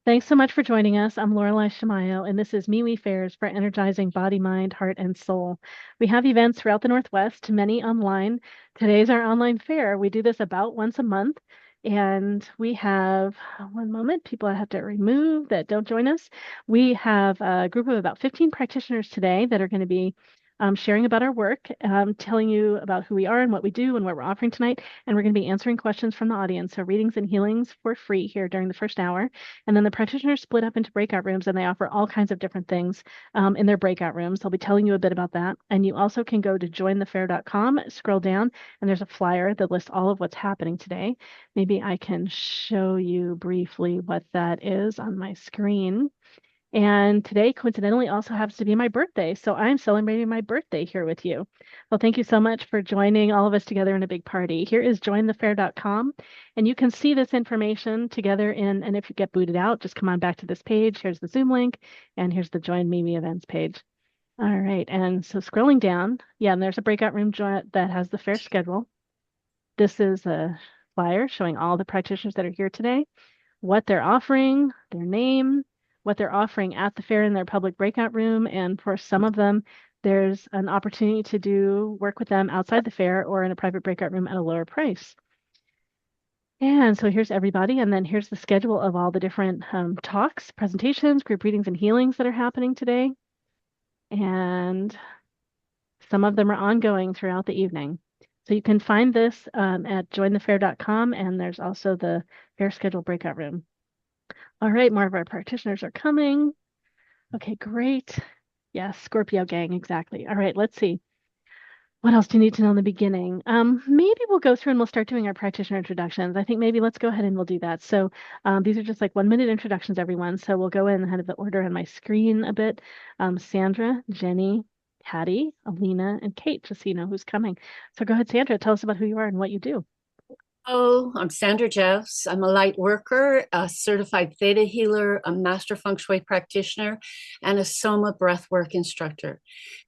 Thanks so much for joining us. I'm Laureli Shimayo, and this is MeWe Fairs for energizing body, mind, heart, and soul. We have events throughout the Northwest, many online. Today's our online fair. We do this about once a month, and we have one moment, people I have to remove that don't join us. We have a group of about 15 practitioners today that are going to be sharing about our work, telling you about who we are and what we do and what we're offering tonight. And we're going to be answering questions from the audience. So readings and healings for free here during the first hour. And then the practitioners split up into breakout rooms and they offer all kinds of different things in their breakout rooms. They'll be telling you a bit about that. And you also can go to jointhefair.com, scroll down, and there's a flyer that lists all of what's happening today. Maybe I can show you briefly what that is on my screen. And today, coincidentally, also happens to be my birthday. So I'm celebrating my birthday here with you. Well, thank you so much for joining all of us together in a big party. Here is jointhefair.com. And you can see this information together and if you get booted out, just come on back to this page. Here's the Zoom link, and here's the Join MeWe events page. All right. And so scrolling down, yeah, and there's a breakout room that has the fair schedule. This is a flyer showing all the practitioners that are here today, what they're offering, their name, what they're offering at the fair in their public breakout room. And for some of them, there's an opportunity to do work with them outside the fair or in a private breakout room at a lower price. And so here's everybody. And then here's the schedule of all the different talks, presentations, group readings, and healings that are happening today. And some of them are ongoing throughout the evening. So you can find this at jointhefair.com, and there's also the fair schedule breakout room. All right, more of our practitioners are coming. Okay, great. Yes, Scorpio gang, exactly. All right, let's see. What else do you need to know in the beginning? Maybe we'll go through and we'll start doing our practitioner introductions. I think maybe let's go ahead and we'll do that. So these are just like 1 minute introductions, everyone. So we'll go in kind of the order on my screen a bit. Sandra, Jenny, Patty, Alina, and Kate, just so you know who's coming. So go ahead, Sandra, tell us about who you are and what you do. Oh, I'm Sandra Jeffs. I'm a light worker, a certified theta healer, a master feng shui practitioner, and a soma breathwork instructor.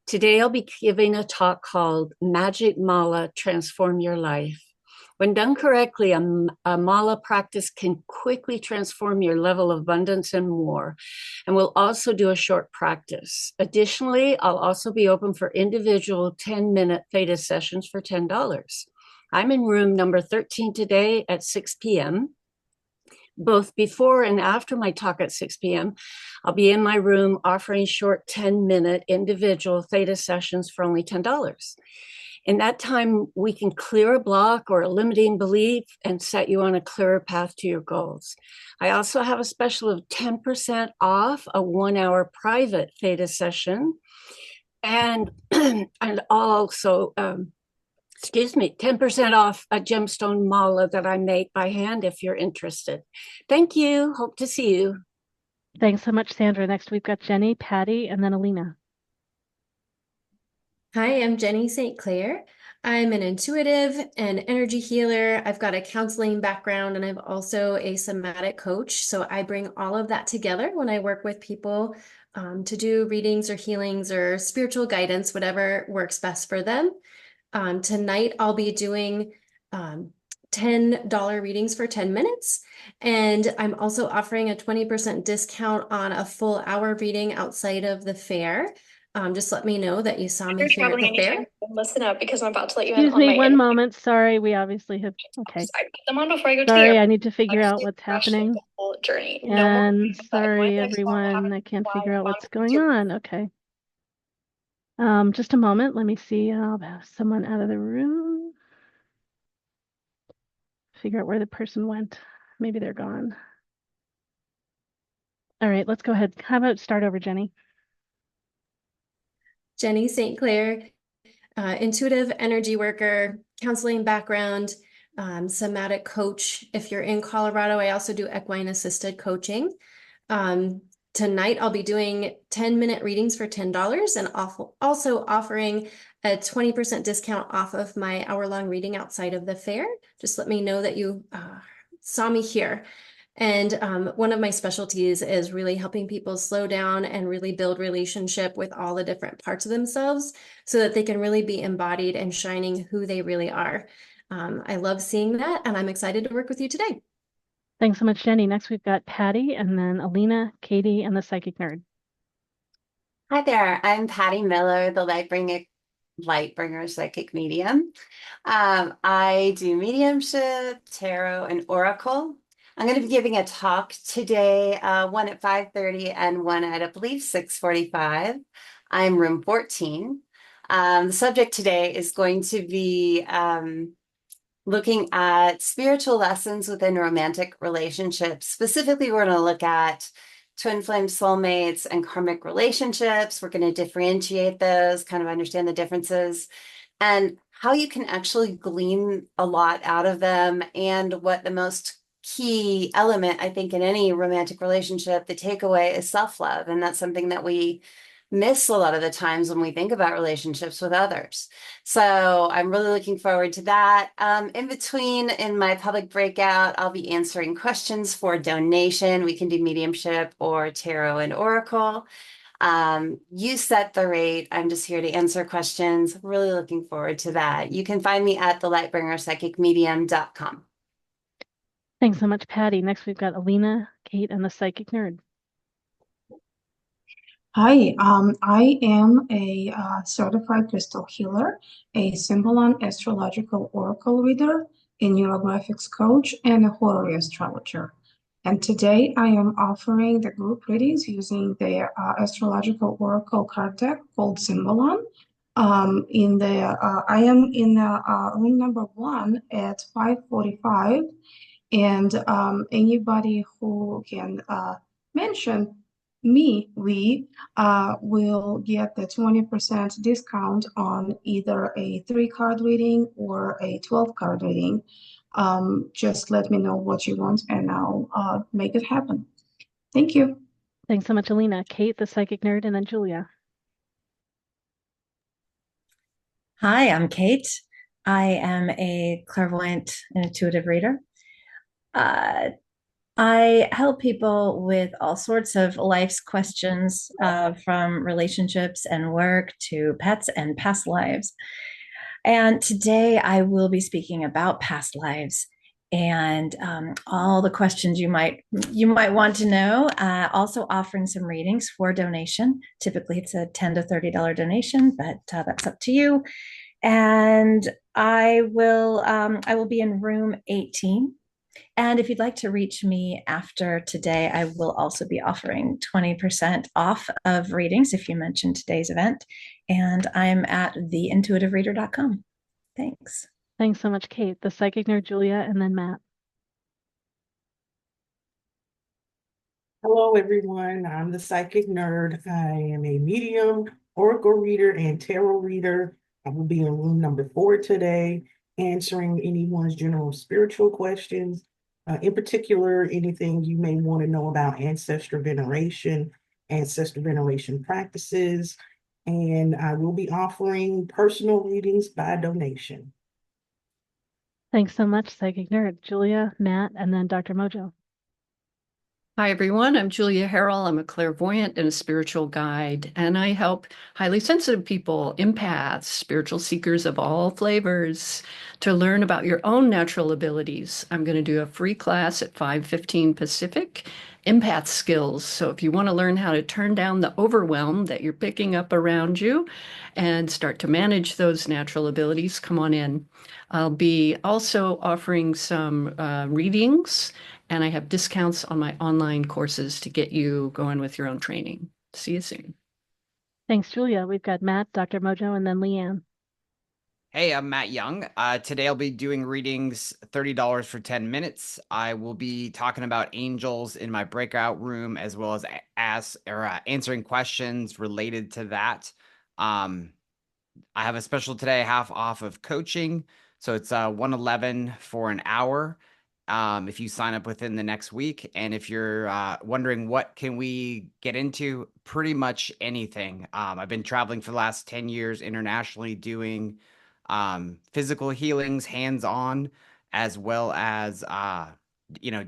Today, I'll be giving a talk called Magic Mala Transform Your Life. When done correctly, a mala practice can quickly transform your level of abundance and more. And we'll also do a short practice. Additionally, I'll also be open for individual 10-minute theta sessions for $10. I'm in room number 13 today at 6 p.m. Both before and after my talk at 6 p.m., I'll be in my room offering short 10-minute individual theta sessions for only $10. In that time, we can clear a block or a limiting belief and set you on a clearer path to your goals. I also have a special of 10% off a 1-hour private theta session. And also, 10% off a gemstone mala that I make by hand if you're interested. Thank you. Hope to see you. Thanks so much, Sandra. Next, we've got Jenny, Patty, and then Alina. Hi, I'm Jenny St. Clair. I'm an intuitive and energy healer. I've got a counseling background and I'm also a somatic coach. So I bring all of that together when I work with people to do readings or healings or spiritual guidance, whatever works best for them. Tonight, I'll be doing $10 readings for 10 minutes. And I'm also offering a 20% discount on a full hour reading outside of the fair. Just let me know that you saw me here at the fair. Listen up because I'm about to let you in Excuse on me my one moment. Sorry, we obviously have. Okay. I put them on before I go to the Sorry, I airport. need to figure I out just what's rushed the happening. whole journey. No more And worries, but sorry, my next mom everyone, having I can't fly figure out mom what's to going on. Okay. Just a moment. Let me see. I'll have someone out of the room. Figure out where the person went. Maybe they're gone. All right, let's go ahead. How about start over, Jenny? Jenny St. Clair, intuitive energy worker, counseling background, somatic coach. If you're in Colorado, I also do equine assisted coaching. Tonight, I'll be doing 10-minute readings for $10 and also offering a 20% discount off of my hour-long reading outside of the fair. Just let me know that you saw me here. And one of my specialties is really helping people slow down and really build relationship with all the different parts of themselves so that they can really be embodied and shining who they really are. I love seeing that, and I'm excited to work with you today. Thanks so much, Jenny. Next, we've got Patty, and then Alina, Katie, and the Psychic Nerd. Hi there, I'm Patty Miller, the Lightbringer Psychic Medium. I do mediumship, tarot, and oracle. I'm going to be giving a talk today, one at 5:30 and one at, I believe, 6:45. I'm room 14. The subject today is going to be looking at spiritual lessons within romantic relationships. Specifically, we're going to look at twin flame soulmates and karmic relationships. We're going to differentiate those, kind of understand the differences, and how you can actually glean a lot out of them, and what the most key element, I think, in any romantic relationship, the takeaway is self-love. And that's something that we miss a lot of the times when we think about relationships with others. So I'm really looking forward to that. In between, in my public breakout, I'll be answering questions for donation. We can do mediumship or tarot and oracle. You set the rate. I'm just here to answer questions. Really looking forward to that. You can find me at thelightbringerpsychicmedium.com. Thanks so much, Patty. Next, we've got Alina, Kate, and the Psychic Nerd. Hi, I am a certified crystal healer, a Symbolon astrological oracle reader, a neurographics coach, and a horary astrologer. And today I am offering the group readings using the astrological oracle card deck called Symbolon. I am in room number 1 at 5:45, and anybody who can mention we will get the 20% discount on either a 3-card reading or a 12-card reading. Just let me know what you want and I'll make it happen. Thank you. Thanks so much, Alina. Kate, the Psychic Nerd, and then Julia. Hi, I'm Kate. I am a clairvoyant and intuitive reader. I help people with all sorts of life's questions, from relationships and work to pets and past lives. And today I will be speaking about past lives and all the questions you might want to know. Also offering some readings for donation. Typically, it's a $10 to $30 donation, but that's up to you. And I will be in room 18. And if you'd like to reach me after today, I will also be offering 20% off of readings if you mention today's event. And I'm at theintuitivereader.com. Thanks. Thanks so much, Kate. The Psychic Nerd, Julia, and then Matt. Hello, everyone. I'm the Psychic Nerd. I am a medium, oracle reader, and tarot reader. I will be in room number 4 today, answering anyone's general spiritual questions. In particular, anything you may want to know about ancestor veneration practices, and I will be offering personal readings by donation. Thanks so much, Psychic Nerd. Julia, Matt, and then Dr. Mojo. Hi, everyone. I'm Julia Harrell. I'm a clairvoyant and a spiritual guide, and I help highly sensitive people, empaths, spiritual seekers of all flavors, to learn about your own natural abilities. I'm going to do a free class at 5:15 Pacific, empath skills. So if you want to learn how to turn down the overwhelm that you're picking up around you and start to manage those natural abilities, come on in. I'll be also offering some readings, and I have discounts on my online courses to get you going with your own training. See you soon. Thanks, Julia. We've got Matt, Dr. Mojo, and then Leanne. Hey, I'm Matt Young. Today I'll be doing readings, $30 for 10 minutes. I will be talking about angels in my breakout room, as well as answering questions related to that. I have a special today, half off of coaching. So it's $111 for an hour. If you sign up within the next week. And if you're wondering what can we get into, pretty much anything. I've been traveling for the last 10 years internationally, doing physical healings, hands-on, as well as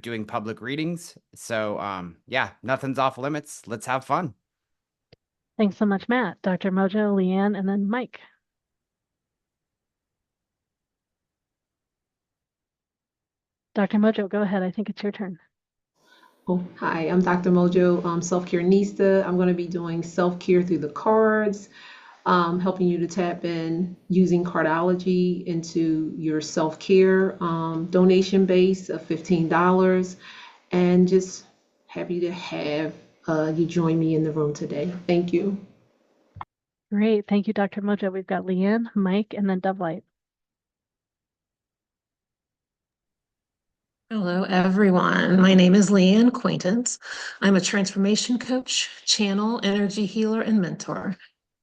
doing public readings. So yeah, nothing's off limits. Let's have fun. Thanks so much, Matt. Dr. Mojo, Leanne, and then Mike. Dr. Mojo, go ahead. I think it's your turn. Oh, hi, I'm Dr. Mojo, Self-Care Nista. I'm going to be doing self-care through the cards, helping you to tap in using cardology into your self-care, donation base of $15, and just happy to have you join me in the room today. Thank you. Great. Thank you, Dr. Mojo. We've got Leanne, Mike, and then DoveLight. Hello, everyone. My name is Leanne Quaintance. I'm a transformation coach, channel, energy healer, and mentor.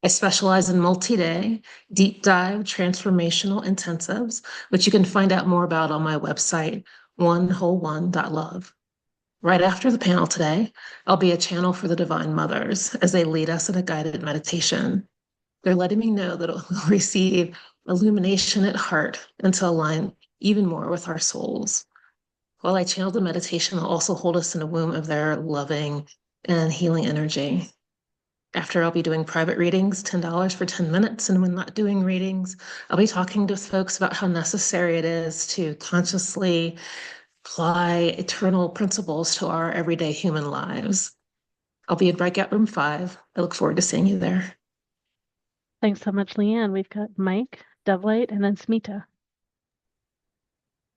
I specialize in multi-day, deep dive transformational intensives, which you can find out more about on my website, onewhole1.love. Right after the panel today, I'll be a channel for the Divine Mothers as they lead us in a guided meditation. They're letting me know that we'll receive illumination at heart and to align even more with our souls. While I channel the meditation, I'll also hold us in the womb of their loving and healing energy. After, I'll be doing private readings, $10 for 10 minutes. And when not doing readings, I'll be talking to folks about how necessary it is to consciously apply eternal principles to our everyday human lives. I'll be in breakout room 5. I look forward to seeing you there. Thanks so much, Leanne. We've got Mike, DoveLight, and then Smita.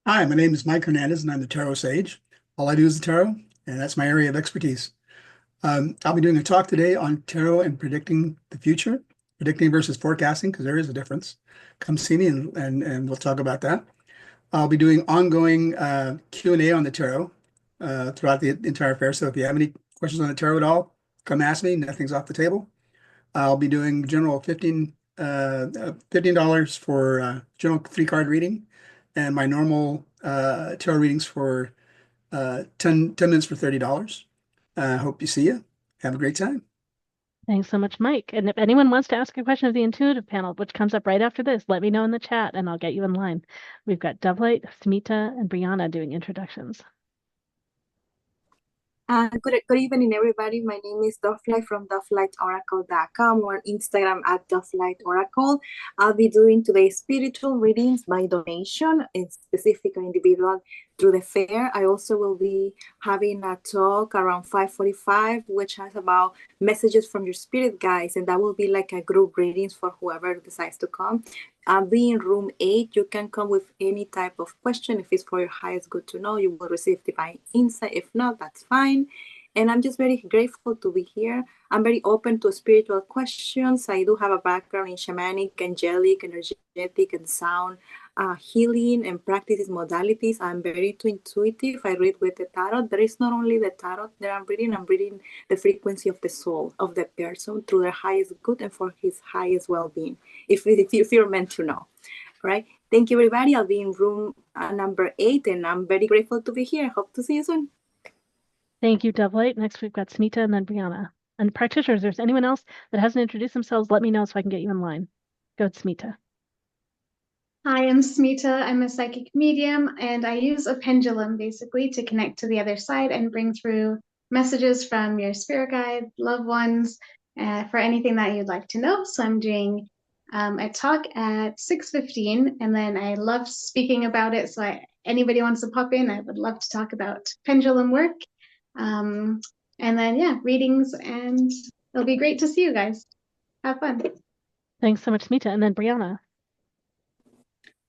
Hi, my name is Mike Hernandez, and I'm the Tarot Sage. All I do is the tarot, and that's my area of expertise. I'll be doing a talk today on tarot and predicting the future, predicting versus forecasting, because there is a difference. Come see me, and we'll talk about that. I'll be doing ongoing Q&A on the tarot throughout the entire fair. So if you have any questions on the tarot at all, come ask me. Nothing's off the table. I'll be doing general $15 for general 3-card reading, and my normal tarot readings for 10 minutes for $30. Hope you see you. Have a great time. Thanks so much, Mike. And if anyone wants to ask a question of the intuitive panel, which comes up right after this, let me know in the chat and I'll get you in line. We've got DoveLight, Smita, and Brionna doing introductions. Good evening, everybody. My name is DoveLight from DoveLightOracle.com or on Instagram at DoveLightOracle. I'll be doing today's spiritual readings by donation, and specific or individual through the fair. I also will be having a talk around 5:45, which has about messages from your spirit guides, and that will be like a group readings for whoever decides to come. I'll be in room 8. You can come with any type of question. If it's for your highest good to know, you will receive divine insight. If not, that's fine. And I'm just very grateful to be here. I'm very open to spiritual questions. I do have a background in shamanic, angelic, energetic, and sound healing and practices modalities. I'm very intuitive. I read with the tarot. There is not only the tarot that I'm reading the frequency of the soul of the person through their highest good and for his highest well-being, if you're meant to know. All right. Thank you, everybody. I'll be in room number 8, and I'm very grateful to be here. Hope to see you soon. Thank you, DoveLight. Next, we've got Smita and then Brionna. And practitioners, if there's anyone else that hasn't introduced themselves, let me know so I can get you in line. Go, Smita. Hi, I'm Smita. I'm a psychic medium, and I use a pendulum basically to connect to the other side and bring through messages from your spirit guide, loved ones, for anything that you'd like to know. So I'm doing a talk at 6:15, and then I love speaking about it. So anybody wants to pop in, I would love to talk about pendulum work. And then, yeah, readings, and it'll be great to see you guys. Have fun. Thanks so much, Smita. And then Brionna.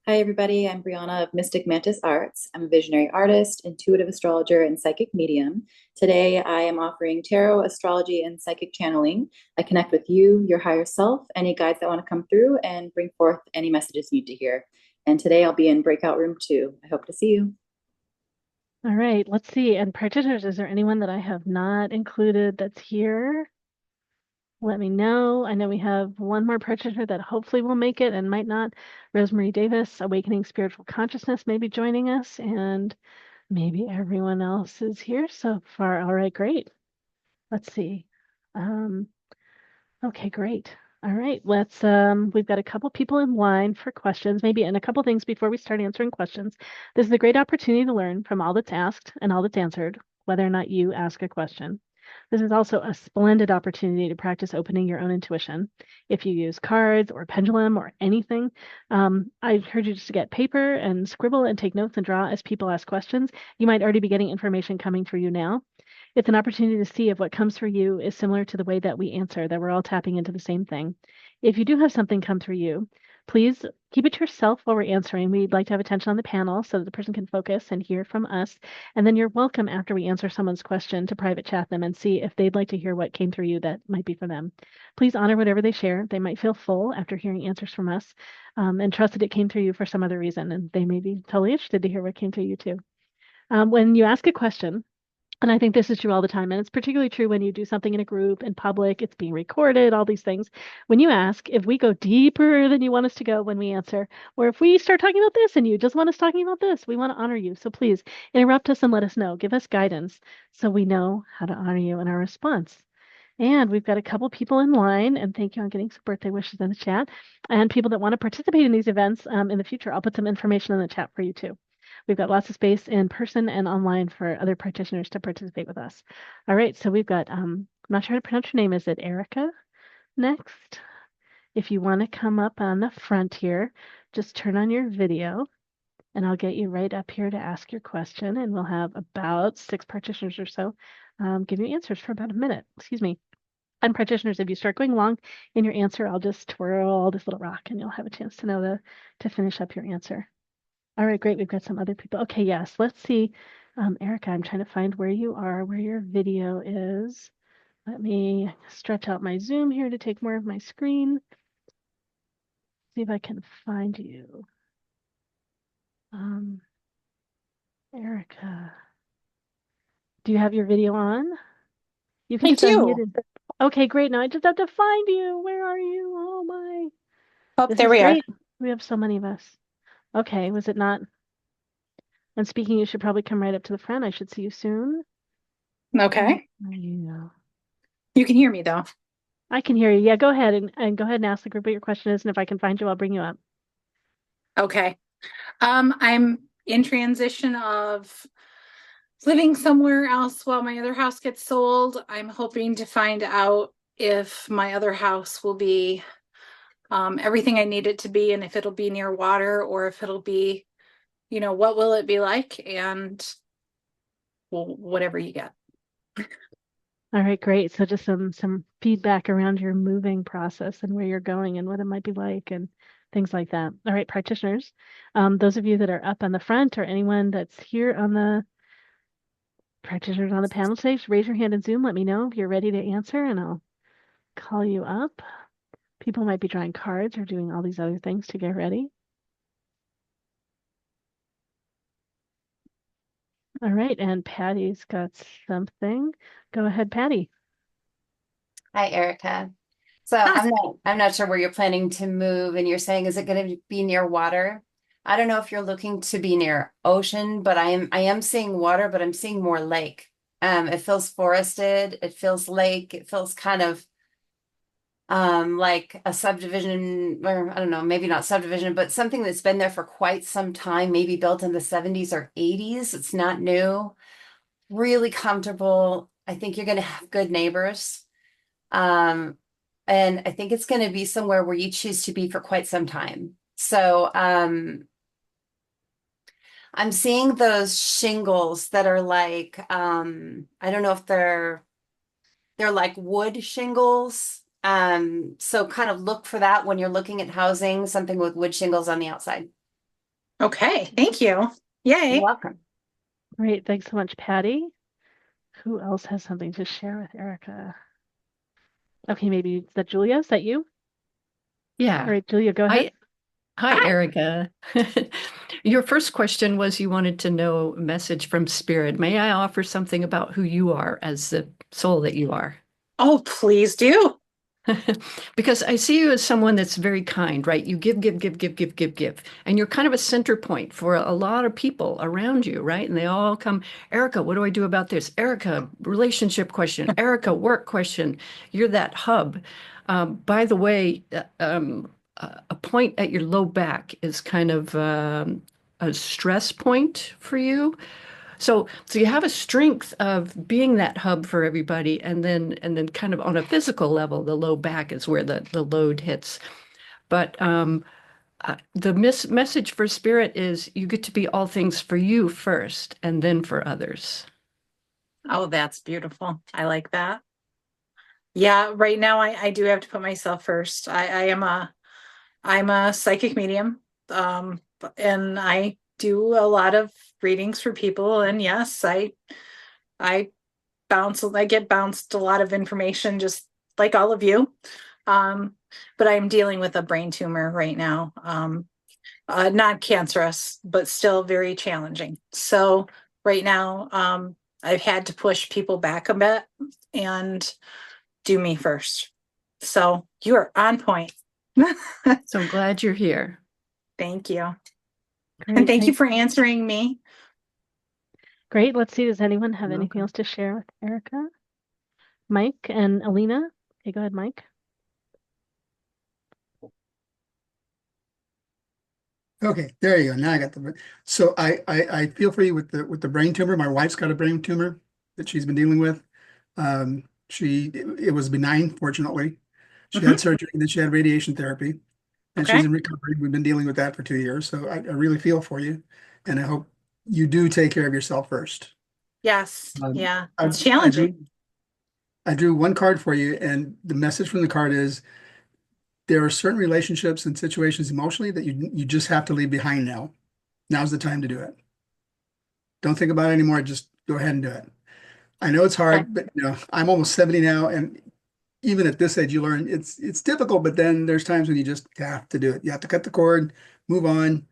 Hi, everybody. I'm Brionna of Mystic Mantis Arts. I'm a visionary artist, intuitive astrologer, and psychic medium. Today, I am offering tarot, astrology, and psychic channeling. I connect with you, your higher self, any guides that want to come through, and bring forth any messages you need to hear. And today, I'll be in breakout room 2. I hope to see you. All right, let's see. And practitioners, is there anyone that I have not included that's here? Let me know. I know we have one more practitioner that hopefully will make it and might not. Rosemary Davis, Awakening Spiritual Consciousness, may be joining us, and maybe everyone else is here so far. All right, great. Let's see. Okay, great. All right, let's, we've got a couple people in line for questions, maybe, and a couple things before we start answering questions. This is a great opportunity to learn from all that's asked and all that's answered, whether or not you ask a question. This is also a splendid opportunity to practice opening your own intuition. If you use cards or pendulum or anything, I encourage you just to get paper and scribble and take notes and draw as people ask questions. You might already be getting information coming through you now. It's an opportunity to see if what comes through you is similar to the way that we answer, that we're all tapping into the same thing. If you do have something come through you, please keep it to yourself while we're answering. We'd like to have attention on the panel so that the person can focus and hear from us. And then you're welcome after we answer someone's question to private chat them and see if they'd like to hear what came through you that might be for them. Please honor whatever they share. They might feel full after hearing answers from us, and trust that it came through you for some other reason. And they may be totally interested to hear what came through you too. When you ask a question, and I think this is true all the time, and it's particularly true when you do something in a group, in public, it's being recorded, all these things. When you ask, if we go deeper than you want us to go when we answer, or if we start talking about this and you just want us talking about this, we want to honor you. So please interrupt us and let us know. Give us guidance so we know how to honor you in our response. And we've got a couple people in line, and thank you. I'm getting some birthday wishes in the chat, and people that want to participate in these events in the future. I'll put some information in the chat for you too. We've got lots of space in person and online for other practitioners to participate with us. All right, so we've got, I'm not sure how to pronounce your name. Is it Erica next? If you want to come up on the front here, just turn on your video and I'll get you right up here to ask your question, and we'll have about 6 practitioners or so give you answers for about a minute. Excuse me. And practitioners, if you start going long in your answer, I'll just twirl this little rock and you'll have a chance to know to finish up your answer. All right, great. We've got some other people. Okay, yes. Let's see. Erica, I'm trying to find where you are, where your video is. Let me stretch out my Zoom here to take more of my screen. See if I can find you. Erica, do you have your video on? You can just unmute it. Okay, great. Now I just have to find you. Where are you? Oh my. Oh, This there is we great. are. We have so many of us. Okay, was it not? And speaking, you should probably come right up to the front. I should see you soon. Okay. There you go. You can hear me though. I can hear you. Yeah, go ahead and go ahead and ask the group what your question is, and if I can find you, I'll bring you up. Okay. I'm in transition of living somewhere else while my other house gets sold. I'm hoping to find out if my other house will be everything I need it to be, and if it'll be near water, or if it'll be, what will it be like, and whatever you get. All right, great. So just some feedback around your moving process and where you're going and what it might be like and things like that. All right, practitioners, those of you that are up on the front or anyone that's here on the practitioners on the panel stage, raise your hand in Zoom. Let me know if you're ready to answer and I'll call you up. People might be drawing cards or doing all these other things to get ready. All right, and Patty's got something. Go ahead, Patty. Hi, Erica. So I'm not sure where you're planning to move, and you're saying, is it going to be near water? I don't know if you're looking to be near ocean, but I am seeing water, but I'm seeing more lake. It feels forested, it feels lake, it feels kind of like a subdivision, or I don't know, maybe not subdivision, but something that's been there for quite some time, maybe built in the 70s or 80s. It's not new. Really comfortable. I think you're going to have good neighbors. And I think it's going to be somewhere where you choose to be for quite some time. So I'm seeing those shingles that are like, I don't know if they're like wood shingles. So kind of look for that when you're looking at housing, something with wood shingles on the outside. Okay, thank you. Yay. You're welcome. Great, thanks so much, Patty. Who else has something to share with Erica? Okay, maybe is that Julia? Is that you? Yeah. All right, Julia, go ahead. Hi, Erica. Your first question was you wanted to know a message from Spirit. May I offer something about who you are as the soul that you are? Oh, please do. Because I see you as someone that's very kind, right? You give. And you're kind of a center point for a lot of people around you, right? And they all come, Erica, what do I do about this? Erica, relationship question. Erica, work question. You're that hub. By the way, a point at your low back is kind of a stress point for you. So you have a strength of being that hub for everybody, and then kind of on a physical level, the low back is where the load hits. But the message for spirit is you get to be all things for you first, and then for others. Oh, that's beautiful. I like that. Yeah, right now I do have to put myself first. I'm a psychic medium, and I do a lot of readings for people. And yes, I get bounced a lot of information, just like all of you. But I'm dealing with a brain tumor right now. Not cancerous, but still very challenging. So right now, I've had to push people back a bit and do me first. So you are on point. So glad you're here. Thank you. Great, And thank you for answering me. Great. Let's see. Does anyone have You're anything else to share with Erica? Mike and Alina? Okay, go ahead, Mike. Okay, there you go. Now I got the. So I feel for you with the brain tumor. My wife's got a brain tumor that she's been dealing with. It was benign, fortunately. She had surgery, then she had radiation therapy, and she's in recovery. We've been dealing with that for 2 years. So I really feel for you, and I hope you do take care of yourself first. Yes. Yeah. It's I challenging. drew one card for you, and the message from the card is there are certain relationships and situations emotionally that you just have to leave behind now. Now's the time to do it. Don't think about it anymore. Just go ahead and do it. I know it's hard, but I'm almost 70 now, and even at this age, you learn it's difficult, but then there's times when you just have to do it. You have to cut the cord, move on,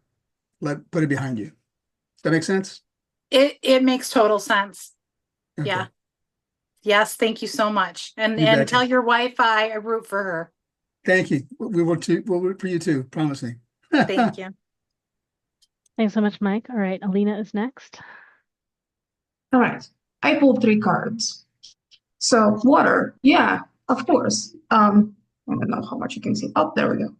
put it behind you. Does that make sense? It makes total sense. Okay. Yeah. Yes, thank you so much. And You betcha. tell your wife I root for her. Thank you. We will too. We'll root for you too. Promise me. Thank you. Thanks so much, Mike. All right, Alina is next. All right. I pulled 3 cards. So water, yeah, of course. I don't know how much you can see. Oh, there we go.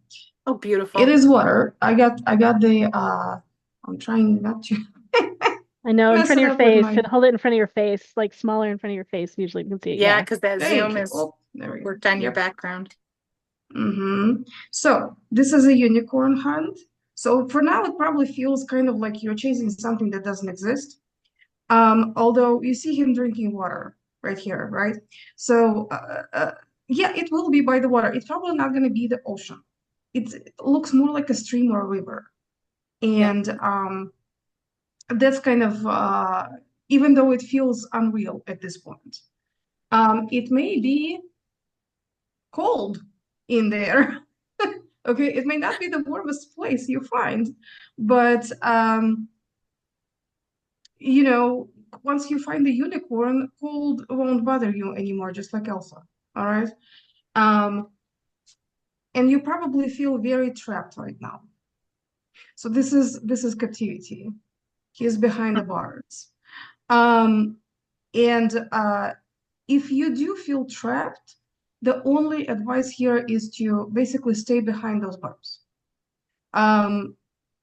Oh, beautiful. It is water. I got the I'm trying not to I know, in mess front of it your up with face. my Hold it in front of your face, like smaller in front of your face. Usually you can see it. Yeah, because that Thank Zoom you. is Oh, there we go. worked on your Yep. background. So this is a unicorn hunt. So for now, it probably feels kind of like you're chasing something that doesn't exist. Although you see him drinking water right here, right? So yeah, it will be by the water. It's probably not going to be the ocean. It looks more like a stream or a river. And that's kind of, even though it feels unreal at this point, it may be cold in there. Okay, it may not be the warmest place you find, but once you find the unicorn, cold won't bother you anymore, just like Elsa. All right. And you probably feel very trapped right now. So this is captivity. He's behind the bars. And if you do feel trapped, the only advice here is to basically stay behind those bars.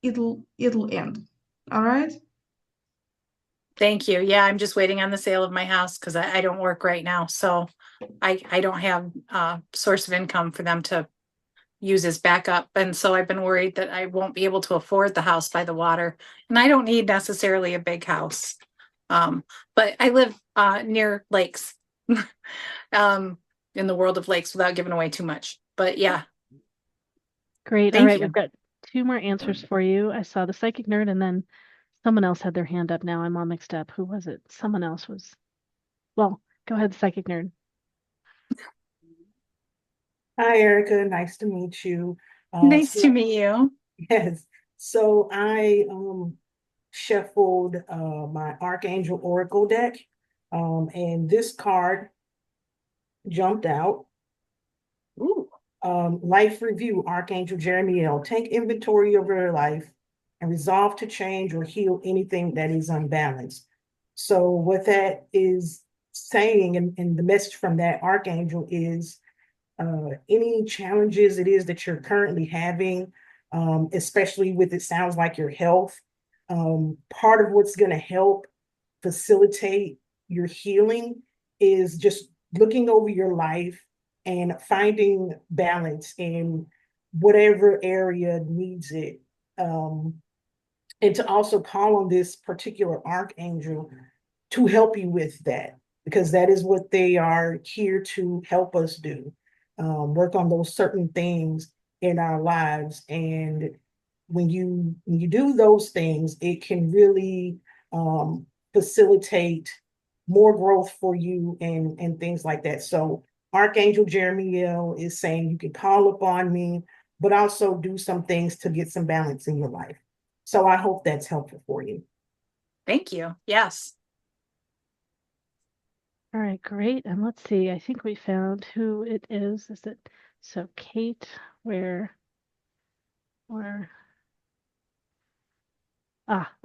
It'll end. All right. Thank you. Yeah, I'm just waiting on the sale of my house because I don't work right now. So I don't have a source of income for them to use as backup. And so I've been worried that I won't be able to afford the house by the water. And I don't need necessarily a big house. But I live near lakes, in the world of lakes without giving away too much. But yeah. Great. All Thank right, you. we've got 2 more answers for you. I saw the psychic nerd, and then someone else had their hand up. Now I'm all mixed up. Who was it? Someone else was. Well, go ahead, psychic nerd. Hi, Erica. Nice to meet you. Nice to meet you. Yes. So I shuffled my Archangel Oracle deck, and this card jumped out. Ooh. Life Review, Archangel Jeremiel. Take inventory of your life and resolve to change or heal anything that is unbalanced. So what that is saying, and the message from that Archangel is any challenges it is that you're currently having, especially with, it sounds like, your health, part of what's going to help facilitate your healing is just looking over your life and finding balance in whatever area needs it. And to also call on this particular archangel to help you with that, because that is what they are here to help us do. Work on those certain things in our lives. And when you do those things, it can really facilitate more growth for you and things like that. So Archangel Jeremiel is saying you can call upon me, but also do some things to get some balance in your life. So I hope that's helpful for you. Thank you. Yes. All right, great. And let's see, I think we found who it is. Is it so Kate, where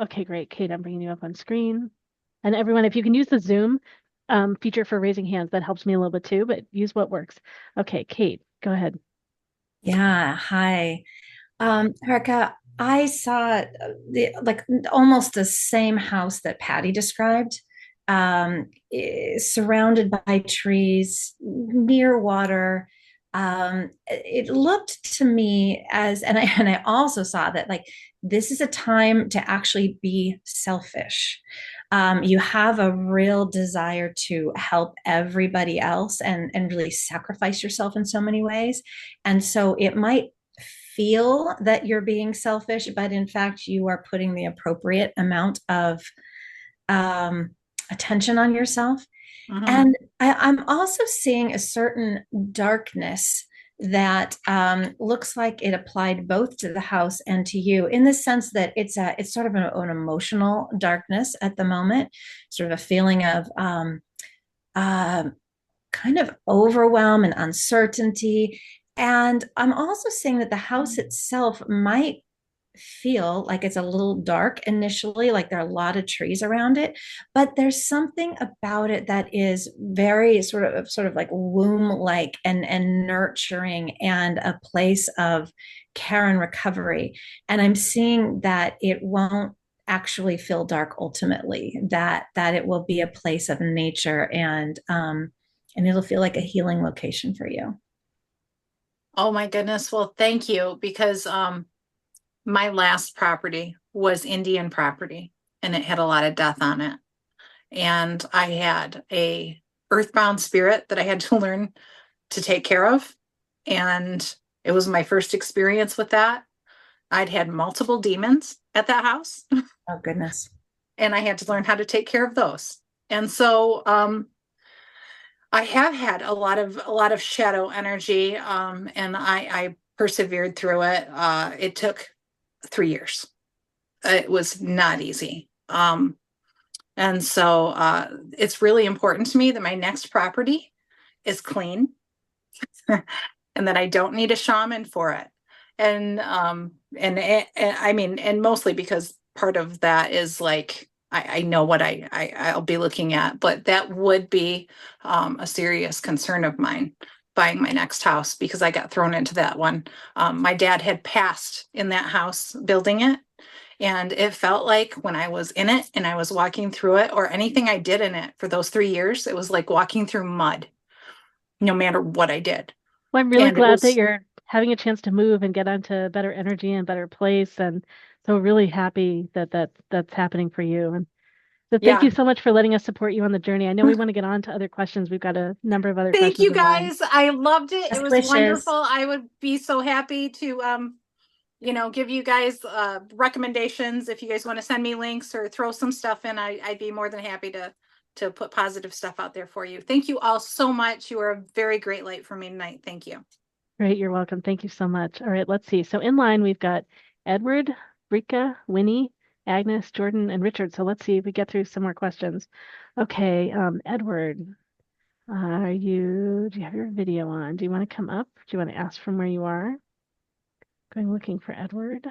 okay, great. Kate, I'm bringing you up on screen. And everyone, if you can use the Zoom feature for raising hands, that helps me a little bit too, but use what works. Okay, Kate, go ahead. Yeah, hi. Erica, I saw almost the same house that Patty described, surrounded by trees, near water. It looked to me as, and I also saw that this is a time to actually be selfish. You have a real desire to help everybody else and really sacrifice yourself in so many ways. And so it might feel that you're being selfish, but in fact, you are putting the appropriate amount of attention on yourself. And I'm also seeing a certain darkness that looks like it applied both to the house and to you, in the sense that it's sort of an emotional darkness at the moment, sort of a feeling of kind of overwhelm and uncertainty. And I'm also seeing that the house itself might feel like it's a little dark initially, like there are a lot of trees around it, but there's something about it that is very sort of like womb-like and nurturing, and a place of care and recovery. And I'm seeing that it won't actually feel dark ultimately, that it will be a place of nature, and it'll feel like a healing location for you. Oh my goodness. Well, thank you, because my last property was Indian property, and it had a lot of death on it. And I had a earthbound spirit that I had to learn to take care of. And it was my first experience with that. I'd had multiple demons at that house. Oh, goodness. And I had to learn how to take care of those. And so I have had a lot of shadow energy, and I persevered through it. It took 3 years. It was not easy. And so it's really important to me that my next property is clean and that I don't need a shaman for it. And I mean, and mostly because part of that is like, I know what I'll be looking at, but that would be a serious concern of mine, buying my next house, because I got thrown into that one. My dad had passed in that house building it. And it felt like when I was in it and I was walking through it, or anything I did in it for those 3 years, it was like walking through mud, no matter what I did. Well, I'm really glad that you're having a chance to move and get onto better energy and better place. And so really happy that that's happening for you. And so thank you so much for letting us support you on the journey. I know we want to get on to other questions. We've got a number of other questions. Thank you guys. I loved it. It was wishes. wonderful. I would be so happy to give you guys recommendations. If you guys want to send me links or throw some stuff in, I'd be more than happy to put positive stuff out there for you. Thank you all so much. You are a very great light for me tonight. Thank you. Great. You're welcome. Thank you so much. All right, let's see. So in line, we've got Edward, Rika, Winnie, Agnes, Jordan, and Richard. So let's see if we get through some more questions. Okay, Edward, do you have your video on? Do you want to come up? Do you want to ask from where you are? Going looking for Edward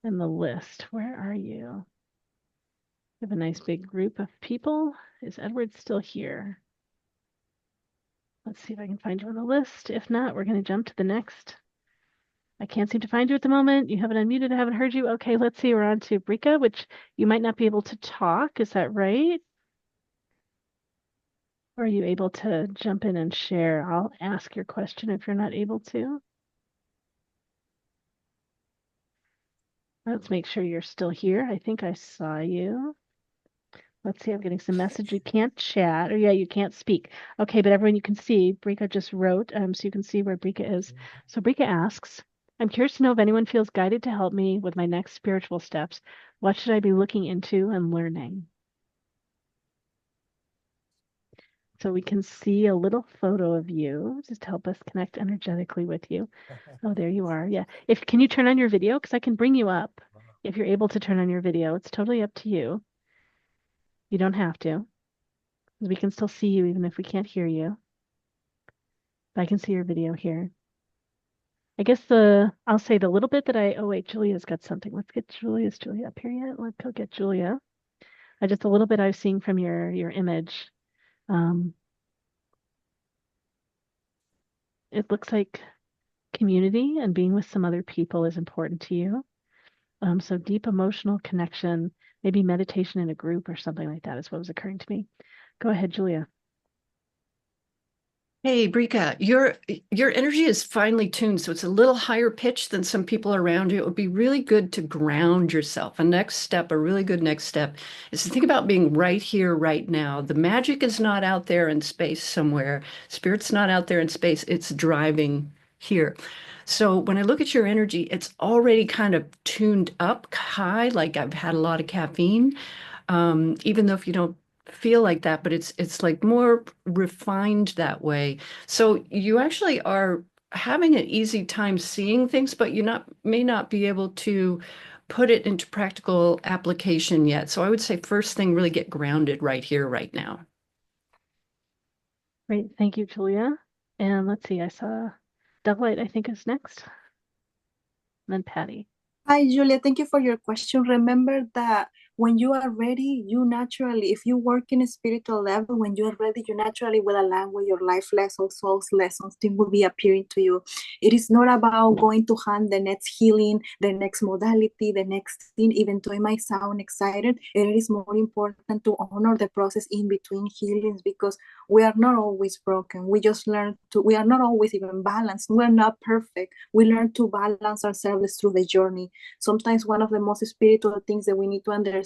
in the list. Where are you? We have a nice big group of people. Is Edward still here? Let's see if I can find you on the list. If not, we're going to jump to the next I can't seem to find you at the moment. You haven't unmuted. I haven't heard you. Okay, let's see. We're on to Brika, which you might not be able to talk. Is that right? Or are you able to jump in and share? I'll ask your question if you're not able to. Let's make sure you're still here. I think I saw you. Let's see, I'm getting some message. You can't chat, or yeah, you can't speak. Okay, but everyone, you can see, Brika just wrote, so you can see where Brika is. So Brika asks, I'm curious to know if anyone feels guided to help me with my next spiritual steps. What should I be looking into and learning? So we can see a little photo of you, just to help us connect energetically with you. Oh, there you are. Yeah. Can you turn on your video? Because I can bring you up if you're able to turn on your video. It's totally up to you. You don't have to. We can still see you even if we can't hear you. But I can see your video here. I guess I'll say the little bit that oh wait, Julia's got something. Let's get Julia. Is Julia up here yet? Let's go get Julia. Just a little bit I've seen from your image. It looks like community and being with some other people is important to you. So deep emotional connection, maybe meditation in a group or something like that is what was occurring to me. Go ahead, Julia. Hey, Brika, your energy is finely tuned, so it's a little higher pitched than some people around you. It would be really good to ground yourself. A really good next step is to think about being right here, right now. The magic is not out there in space somewhere. Spirit's not out there in space. It's driving here. So when I look at your energy, it's already kind of tuned up high, like I've had a lot of caffeine. Even though if you don't feel like that, but it's like more refined that way. So you actually are having an easy time seeing things, but may not be able to put it into practical application yet. So I would say first thing, really get grounded right here, right now. Great. Thank you, Julia. And let's see, I saw DoveLight, I think, is next. And then Patty. Hi, Julia. Thank you for your question. Remember that when you are ready, you naturally, if you work in a spiritual level, when you are ready, you naturally will align with your life lessons, soul's lessons, things will be appearing to you. It is not about going to hunt the next healing, the next modality, the next thing, even though it might sound excited. It is more important to honor the process in between healings because we are not always broken. We just learn we are not always even balanced. We're not perfect. We learn to balance ourselves through the journey. Sometimes one of the most spiritual things that we need to understand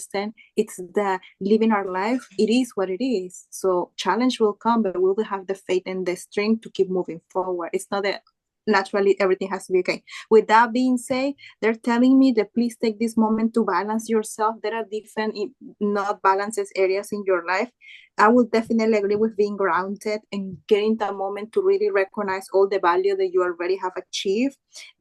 is that living our life, it is what it is. So challenge will come, but we will have the faith and the strength to keep moving forward. It's not that naturally everything has to be okay. With that being said, they're telling me that please take this moment to balance yourself. There are different not balances areas in your life. I would definitely agree with being grounded and getting that moment to really recognize all the value that you already have achieved.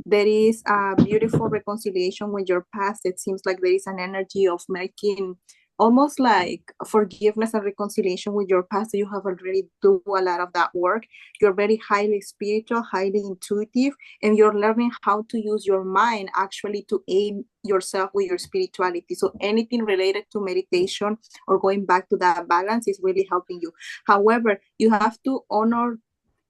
There is a beautiful reconciliation with your past. It seems like there is an energy of making almost like forgiveness and reconciliation with your past. You have already do a lot of that work. You're very highly spiritual, highly intuitive, and you're learning how to use your mind actually to aid yourself with your spirituality. So anything related to meditation or going back to that balance is really helping you. However, you have to honor,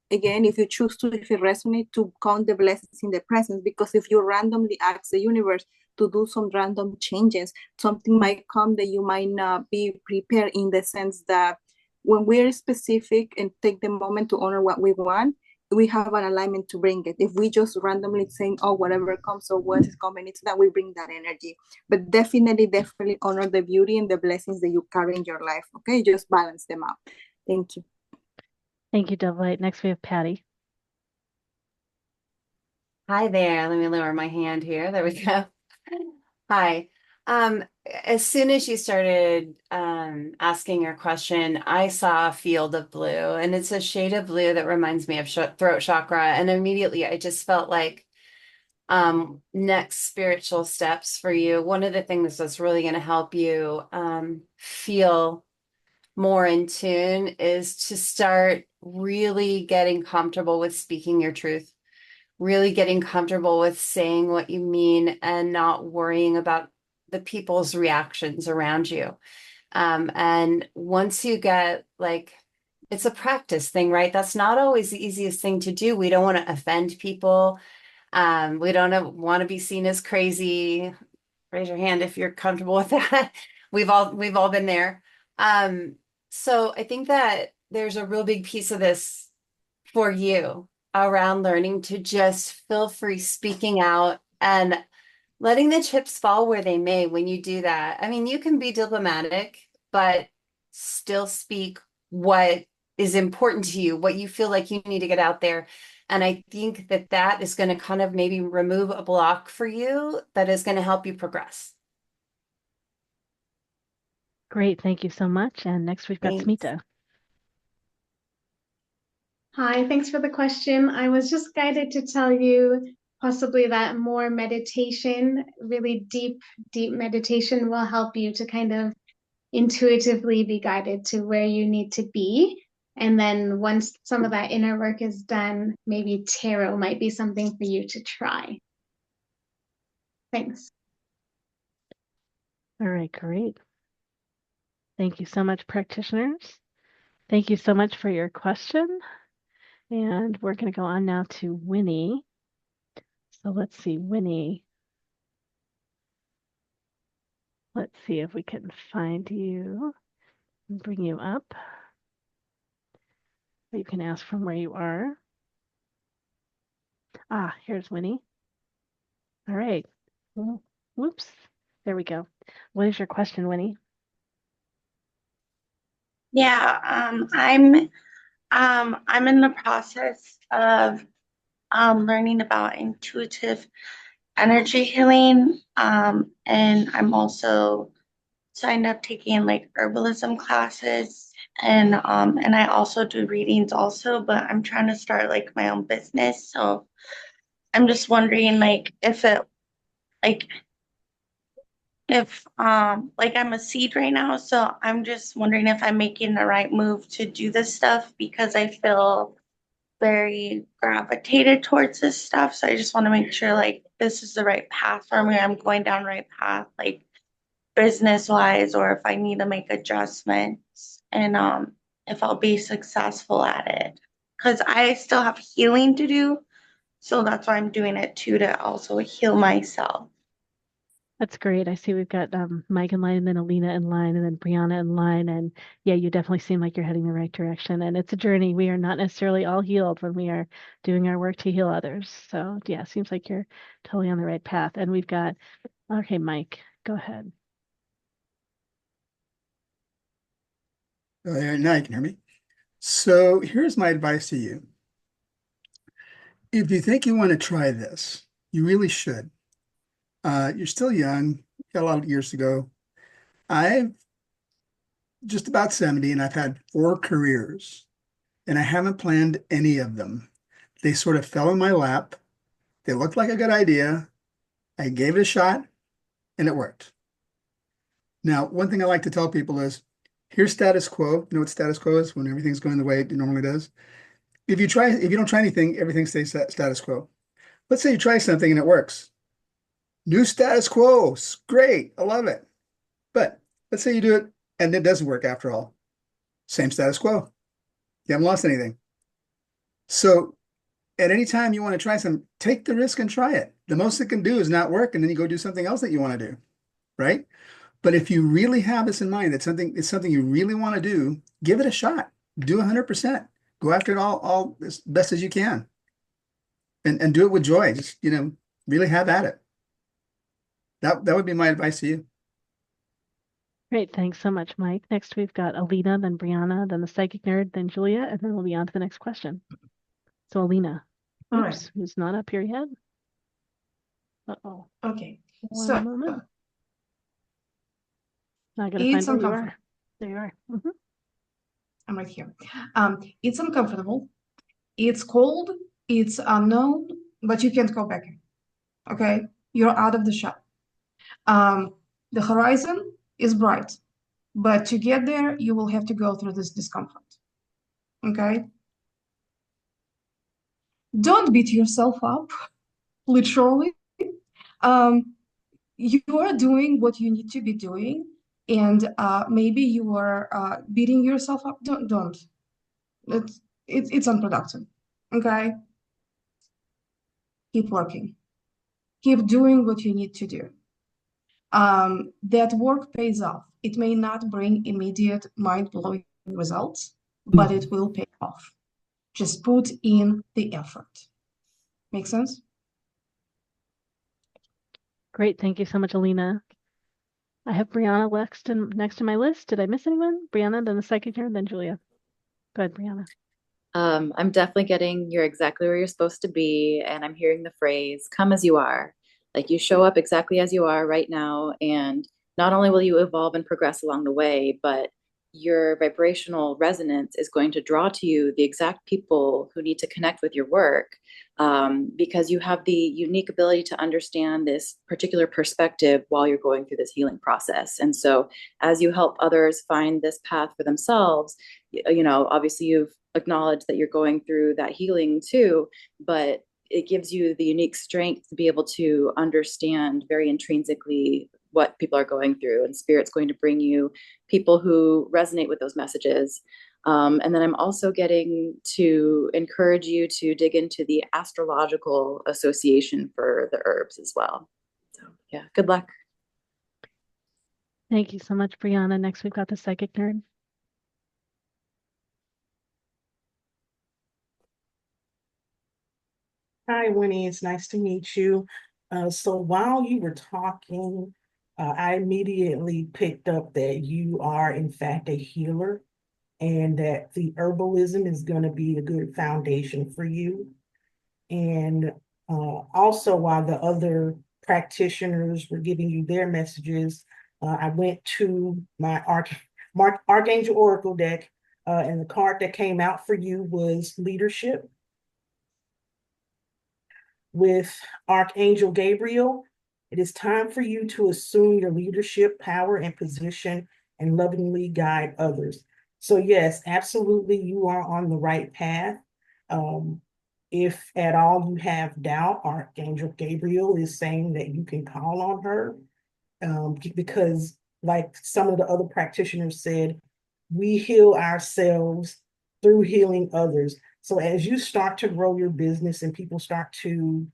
again, if you choose to, if it resonates, to count the blessings in the present, because if you randomly ask the universe to do some random changes, something might come that you might not be prepared, in the sense that when we're specific and take the moment to honor what we want, we have an alignment to bring it. If we just randomly saying, oh, whatever comes or what is coming, it's that we bring that energy. But definitely honor the beauty and the blessings that you carry in your life. Okay, just balance them out. Thank you. Thank you, DoveLight. Next we have Patty. Hi there. Let me lower my hand here. There we go. Hi. As soon as you started asking your question, I saw a field of blue, and it's a shade of blue that reminds me of throat chakra. And immediately I just felt like next spiritual steps for you. One of the things that's really going to help you feel more in tune is to start really getting comfortable with speaking your truth, really getting comfortable with saying what you mean and not worrying about the people's reactions around you. And once you get, like, it's a practice thing, right? That's not always the easiest thing to do. We don't want to offend people. We don't want to be seen as crazy. Raise your hand if you're comfortable with that. We've all been there. So I think that there's a real big piece of this for you around learning to just feel free speaking out and letting the chips fall where they may when you do that. I mean, you can be diplomatic, but still speak what is important to you, what you feel like you need to get out there. And I think that that is going to kind of maybe remove a block for you that is going to help you progress. Great. Thank you so much. And next we've got Thanks. Smita. Hi, thanks for the question. I was just guided to tell you possibly that more meditation, really deep meditation will help you to kind of intuitively be guided to where you need to be. And then once some of that inner work is done, maybe tarot might be something for you to try. Thanks. All right, great. Thank you so much, practitioners. Thank you so much for your question. And we're going to go on now to Winnie. So let's see, Winnie. Let's see if we can find you and bring you up. You can ask from where you are. Ah, here's Winnie. All right. Whoops. There we go. What is your question, Winnie? Yeah, I'm in the process of learning about intuitive energy healing, and I'm also signed up taking like herbalism classes, and I also do readings also, but I'm trying to start like my own business, so I'm just wondering like if like I'm a seed right now, so I'm just wondering if I'm making the right move to do this stuff because I feel very gravitated towards this stuff. So I just want to make sure like this is the right path for me. I'm going down the right path, like business wise, or if I need to make adjustments and if I'll be successful at it. Because I still have healing to do. So that's why I'm doing it too, to also heal myself. That's great. I see we've got Mike in line, and then Alina in line, and then Brionna in line. And yeah, you definitely seem like you're heading the right direction. And it's a journey. We are not necessarily all healed when we are doing our work to heal others. So yeah, seems like you're totally on the right path. And we've got, okay, Mike, go ahead. Now you can hear me. So here's my advice to you. If you think you want to try this, you really should. You're still young, you got a lot of years to go. I've just about 70 and I've had 4 careers and I haven't planned any of them. They sort of fell in my lap. They looked like a good idea. I gave it a shot and it worked. Now, one thing I like to tell people is, here's status quo. You know what status quo is? When everything's going the way it normally does. If you don't try anything, everything stays status quo. Let's say you try something and it works. New status quo, great, I love it. But let's say you do it and it doesn't work after all. Same status quo. You haven't lost anything. So at any time you want to try something, take the risk and try it. The most it can do is not work, and then you go do something else that you want to do, right? But if you really have this in mind, it's something you really want to do, give it a shot. Do 100%. Go after it all as best as you can. And do it with joy. Just, really have at it. That would be my advice to you. Great. Thanks so much, Mike. Next, we've got Alina, then Brionna, then the psychic nerd, then Julia, and then we'll be on to the next question. So Alina, who's not up here yet? Uh-oh. Okay. One moment. Not going to It's find where you uncomfortable. are. There you are. I'm right here. It's uncomfortable. It's cold. It's unknown, but you can't go back in. Okay? You're out of the shot. The horizon is bright, but to get there, you will have to go through this discomfort. Okay? Don't beat yourself up, literally. You are doing what you need to be doing, and maybe you are beating yourself up. Don't. It's unproductive. Okay? keep working. Keep doing what you need to do. That work pays off. It may not bring immediate mind-blowing results, but it will pay off. Just put in the effort. Make sense? Great. Thank you so much, Alina. I have Brionna next to my list. Did I miss anyone? Brionna, then the psychic here, then Julia. Go ahead, Brionna. I'm definitely getting you're exactly where you're supposed to be. And I'm hearing the phrase, come as you are. Like you show up exactly as you are right now. And not only will you evolve and progress along the way, but your vibrational resonance is going to draw to you the exact people who need to connect with your work, because you have the unique ability to understand this particular perspective while you're going through this healing process. And so as you help others find this path for themselves, obviously you've acknowledged that you're going through that healing too, but it gives you the unique strength to be able to understand very intrinsically what people are going through, and Spirit's going to bring you people who resonate with those messages. And then I'm also getting to encourage you to dig into the Astrological Association for the herbs as well. So yeah, good luck. Thank you so much, Brionna. Next, we've got the psychic nerd. Hi, Winnie. It's nice to meet you. So while you were talking, I immediately picked up that you are, in fact, a healer, and that the herbalism is going to be a good foundation for you. And also, while the other practitioners were giving you their messages, I went to my Archangel Oracle deck, and the card that came out for you was Leadership. With Archangel Gabriel, it is time for you to assume your leadership, power, and position and lovingly guide others. So yes, absolutely, you are on the right path. If at all you have doubt, Archangel Gabriel is saying that you can call on her, because like some of the other practitioners said, we heal ourselves through healing others. So as you start to grow your business and people start to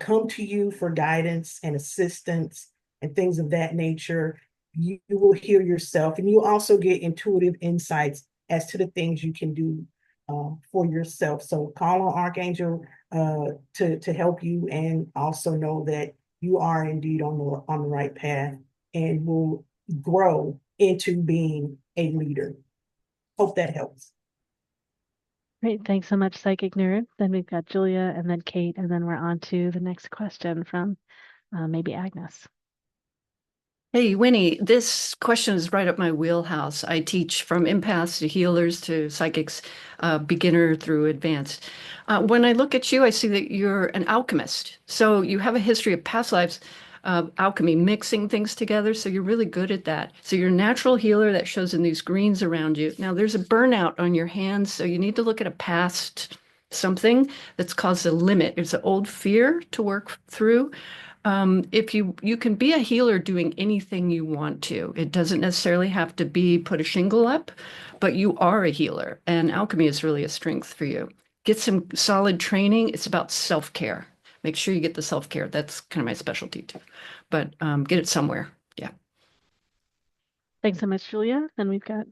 come to you for guidance and assistance and things of that nature, you will heal yourself, and you'll also get intuitive insights as to the things you can do for yourself. So call on Archangel to help you, and also know that you are indeed on the right path and will grow into being a leader. Hope that helps. Great. Thanks so much, psychic nerd. Then we've got Julia and then Kate, and then we're on to the next question from maybe Agnes. Hey, Winnie, this question is right up my wheelhouse. I teach from empaths to healers to psychics, beginner through advanced. When I look at you, I see that you're an alchemist. So you have a history of past lives, alchemy, mixing things together. So you're really good at that. So you're a natural healer. That shows in these greens around you. Now there's a burnout on your hands. So you need to look at a past something that's caused a limit. It's an old fear to work through. If you can be a healer doing anything you want to. It doesn't necessarily have to be put a shingle up, but you are a healer, and alchemy is really a strength for you. Get some solid training. It's about self-care. Make sure you get the self-care. That's kind of my specialty too, but get it somewhere. Yeah. Thanks so much, Julia. Then we've got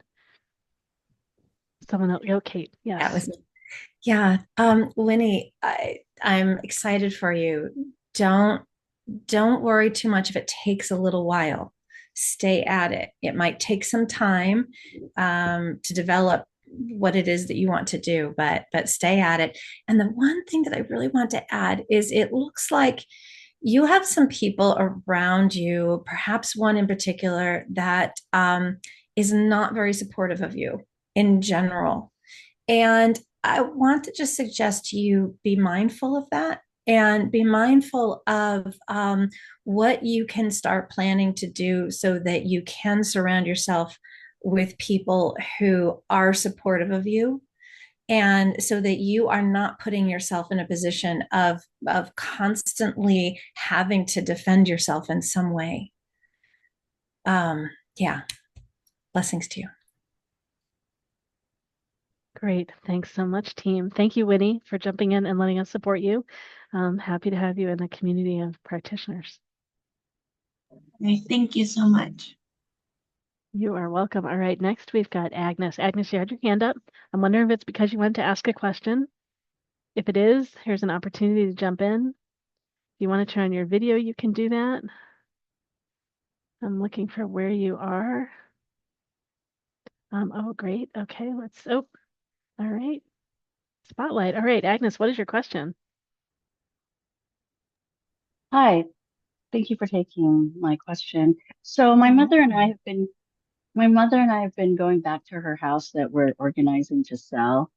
someone else. Oh, Kate. Yes. That was me. Yeah. Winnie, I'm excited for you. Don't worry too much if it takes a little while. Stay at it. It might take some time to develop what it is that you want to do, but stay at it. And the one thing that I really want to add is it looks like you have some people around you, perhaps one in particular, that is not very supportive of you in general. And I want to just suggest to you be mindful of that. And be mindful of what you can start planning to do so that you can surround yourself with people who are supportive of you, and so that you are not putting yourself in a position of constantly having to defend yourself in some way. Yeah. Blessings to you. Great. Thanks so much, team. Thank you, Winnie, for jumping in and letting us support you. Happy to have you in the community of practitioners. Thank you so much. You are welcome. All right, next we've got Agnes. Agnes, you had your hand up. I'm wondering if it's because you wanted to ask a question. If it is, here's an opportunity to jump in. If you want to turn on your video, you can do that. I'm looking for where you are. Oh, great. Okay, all right. Spotlight. All right, Agnes, what is your question? Hi, thank you for taking my question. So my mother and I have been going back to her house that we're organizing to sell.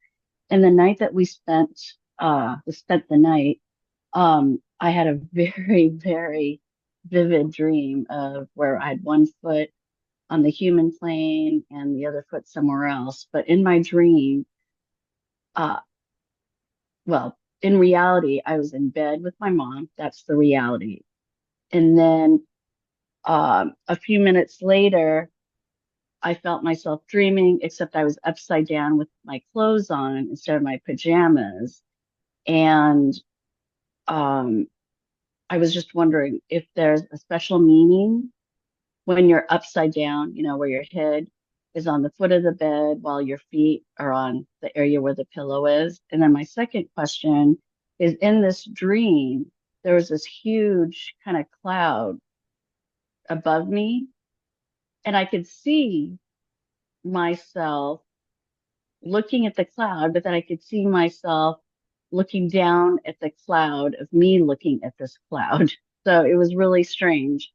And the night that we spent the night, I had a very, very vivid dream of where I had one foot on the human plane and the other foot somewhere else. But in my dream, uh, well, in reality, I was in bed with my mom. That's the reality. And then a few minutes later, I felt myself dreaming, except I was upside down with my clothes on instead of my pajamas. And um, I was just wondering if there's a special meaning when you're upside down, where your head is on the foot of the bed while your feet are on the area where the pillow is. And then my second question is, in this dream, there was this huge kind of cloud above me, and I could see myself looking at the cloud, but then I could see myself looking down at the cloud of me looking at this cloud. So it was really strange.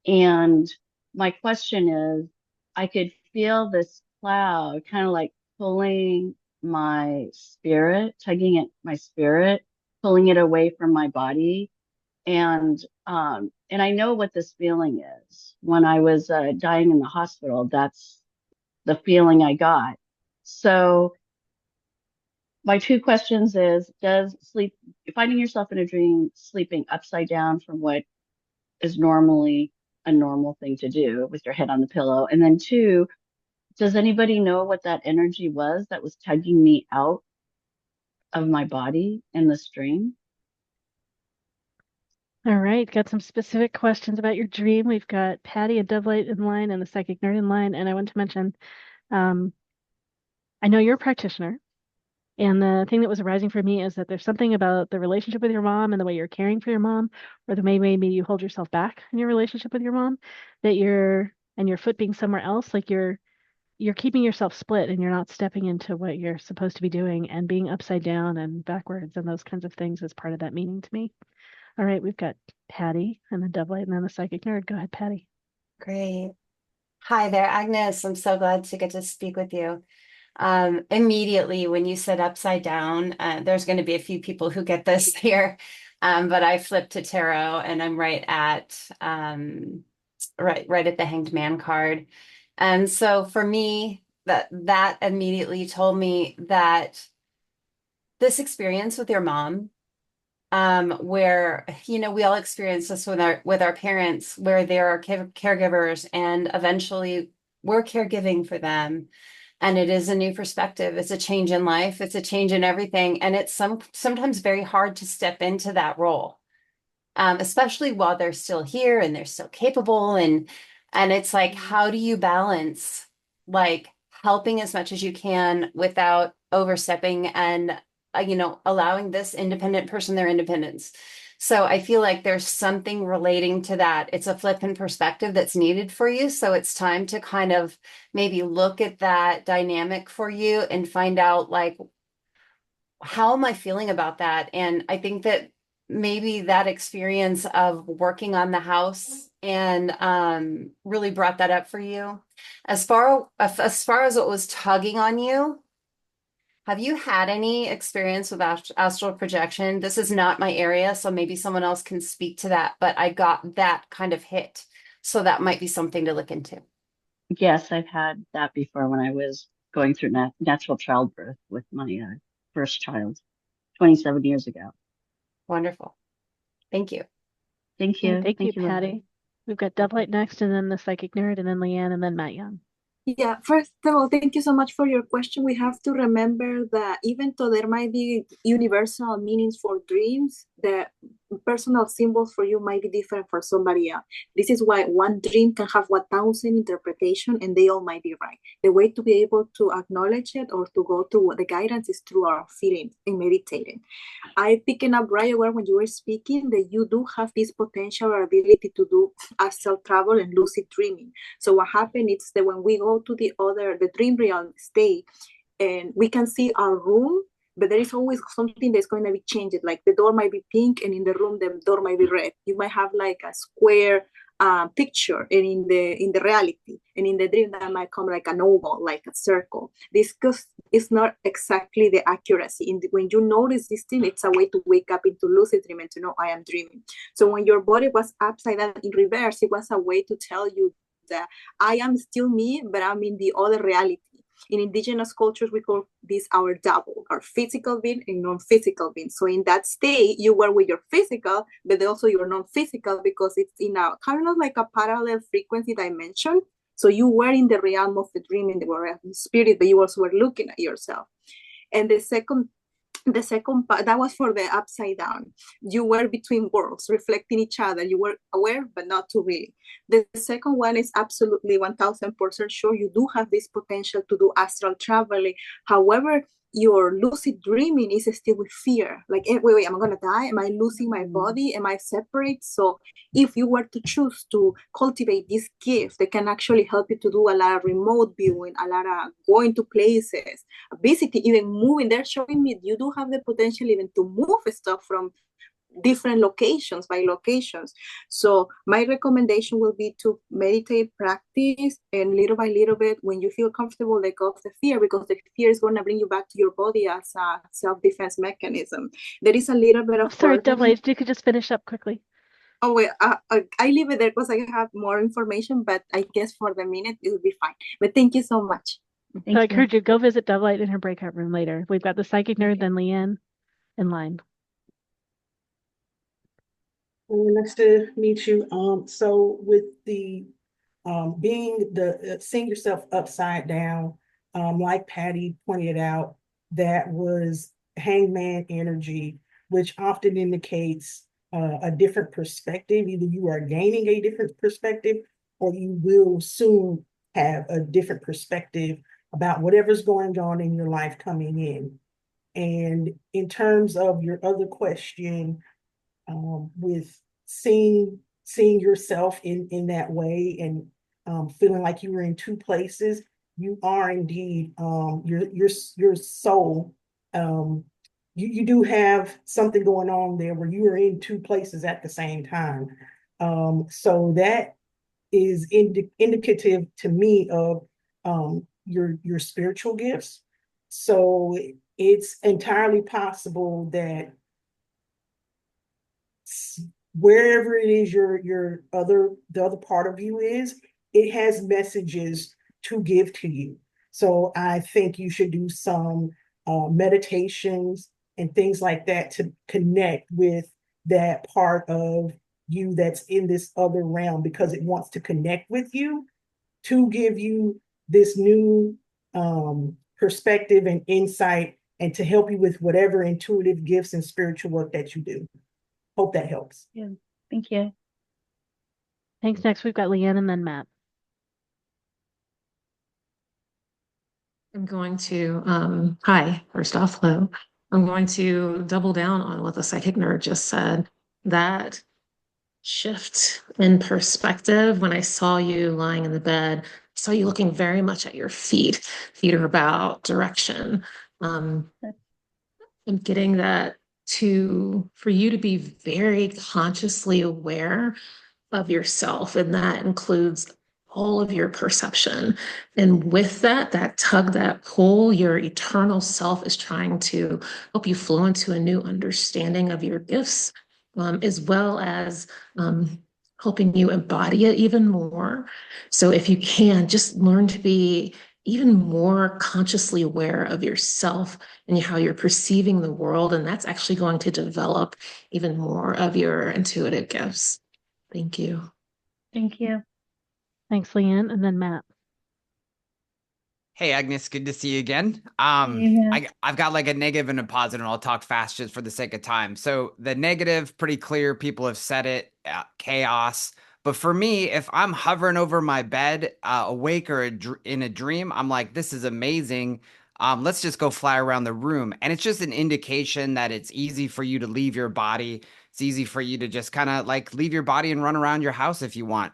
And my question is, I could feel this cloud kind of like pulling my spirit, tugging at my spirit, pulling it away from my body. And I know what this feeling is. When I was dying in the hospital, that's the feeling I got. So my two questions is, finding yourself in a dream, sleeping upside down from what is normally a normal thing to do with your head on the pillow? And then two, does anybody know what that energy was that was tugging me out of my body in this dream? All right, got some specific questions about your dream. We've got Patty and DoveLight in line and the Psychic Nerd in line. And I want to mention, I know you're a practitioner. And the thing that was arising for me is that there's something about the relationship with your mom and the way you're caring for your mom, or the way maybe you hold yourself back in your relationship with your mom, that your foot being somewhere else, like you're keeping yourself split and you're not stepping into what you're supposed to be doing, and being upside down and backwards and those kinds of things is part of that meaning to me. All right, we've got Patty and then DoveLight and then the Psychic Nerd. Go ahead, Patty. Great. Hi there, Agnes. I'm so glad to get to speak with you. Immediately when you said upside down, there's going to be a few people who get this here, but I flipped to tarot and I'm right at the Hanged Man card. And so for me, that immediately told me that this experience with your mom, where we all experience this with our parents, where there are caregivers, and eventually we're caregiving for them. And it is a new perspective. It's a change in life. It's a change in everything. And it's sometimes very hard to step into that role, especially while they're still here and they're still capable. And it's like, how do you balance like helping as much as you can without overstepping and, allowing this independent person their independence? So I feel like there's something relating to that. It's a flip in perspective that's needed for you. So it's time to kind of maybe look at that dynamic for you and find out, like, how am I feeling about that? And I think that maybe that experience of working on the house and really brought that up for you. As far as what was tugging on you, have you had any experience with astral projection? This is not my area, so maybe someone else can speak to that, but I got that kind of hit. So that might be something to look into. Yes, I've had that before when I was going through natural childbirth with my first child 27 years ago. Wonderful. Thank you. Thank you. Thank you, Patty. We've got DoveLight next, and then the Psychic Nerd, and then Leanne, and then Matt Young. Yeah, first of all, thank you so much for your question. We have to remember that even though there might be universal meanings for dreams, the personal symbols for you might be different for somebody else. This is why one dream can have 1,000 interpretation and they all might be right. The way to be able to acknowledge it or to go to the guidance is through our feelings and meditating. I picking up right away when you were speaking that you do have this potential or ability to do astral travel and lucid dreaming. So what happened is that when we go to the dream realm state, and we can see our room, but there is always something that's going to be changed. Like the door might be pink, and in the room the door might be red. You might have like a square picture, and in the reality, and in the dream that might come like an oval, like a circle. This because it's not exactly the accuracy. When you notice this thing, it's a way to wake up into lucid dream and to know I am dreaming. So when your body was upside down in reverse, it was a way to tell you that I am still me, but I'm in the other reality. In indigenous cultures, we call this our double, our physical being and non-physical being. So in that state, you were with your physical, but also your non-physical because it's in a kind of like a parallel frequency dimension. So you were in the realm of the dream, in the realm of the spirit, but you also were looking at yourself. And the second part, that was for the upside down. You were between worlds, reflecting each other. You were aware, but not too really. The second one is absolutely 1,000% sure you do have this potential to do astral traveling. However, your lucid dreaming is still with fear. Like, wait, am I going to die? Am I losing my body? Am I separate? So if you were to choose to cultivate this gift, they can actually help you to do a lot of remote viewing, a lot of going to places, visiting, even moving. They're showing me you do have the potential even to move stuff from different locations by locations. So my recommendation will be to meditate, practice, and little by little bit, when you feel comfortable, let go of the fear, because the fear is going to bring you back to your body as a self-defense mechanism. There is a little bit of Sorry, work. DoveLight, you could just finish up quickly. Oh, wait, I leave it there because I have more information, but I guess for the minute it will be fine. But thank you so much. So I encourage you, go visit DoveLight in her breakout room later. We've got the psychic nerd, then Leanne in line. Nice to meet you. So with the seeing yourself upside down, like Patty pointed out, that was hangman energy, which often indicates a different perspective. Either you are gaining a different perspective, or you will soon have a different perspective about whatever's going on in your life coming in. And in terms of your other question, with seeing yourself in that way, and feeling like you were in two places, you are indeed your soul. You do have something going on there where you are in two places at the same time. So that is indicative to me of your spiritual gifts. So it's entirely possible that wherever it is the other part of you is, it has messages to give to you. So I think you should do some meditations and things like that to connect with that part of you that's in this other realm, because it wants to connect with you to give you this new perspective and insight, and to help you with whatever intuitive gifts and spiritual work that you do. Hope that helps. Yeah, thank you. Thanks. Next, we've got Leanne and then Matt. I'm going to, hi, first off, hello. I'm going to double down on what the psychic nerd just said. That shift in perspective, when I saw you lying in the bed, I saw you looking very much at your feet. Feet are about direction. I'm getting that for you to be very consciously aware of yourself, and that includes all of your perception. And with that tug, that pull, your eternal self is trying to help you flow into a new understanding of your gifts, as well as helping you embody it even more. So if you can, just learn to be even more consciously aware of yourself and how you're perceiving the world. And that's actually going to develop even more of your intuitive gifts. Thank you. Thank you. Thanks, Leanne, and then Matt. Hey Agnes, good to see you again. Amen. I've got like a negative and a positive, and I'll talk fast just for the sake of time. So the negative, pretty clear. People have said it, chaos. But for me, if I'm hovering over my bed, awake or in a dream, I'm like, this is amazing. Let's just go fly around the room, and it's just an indication that it's easy for you to leave your body. It's easy for you to just kind of like leave your body and run around your house if you want.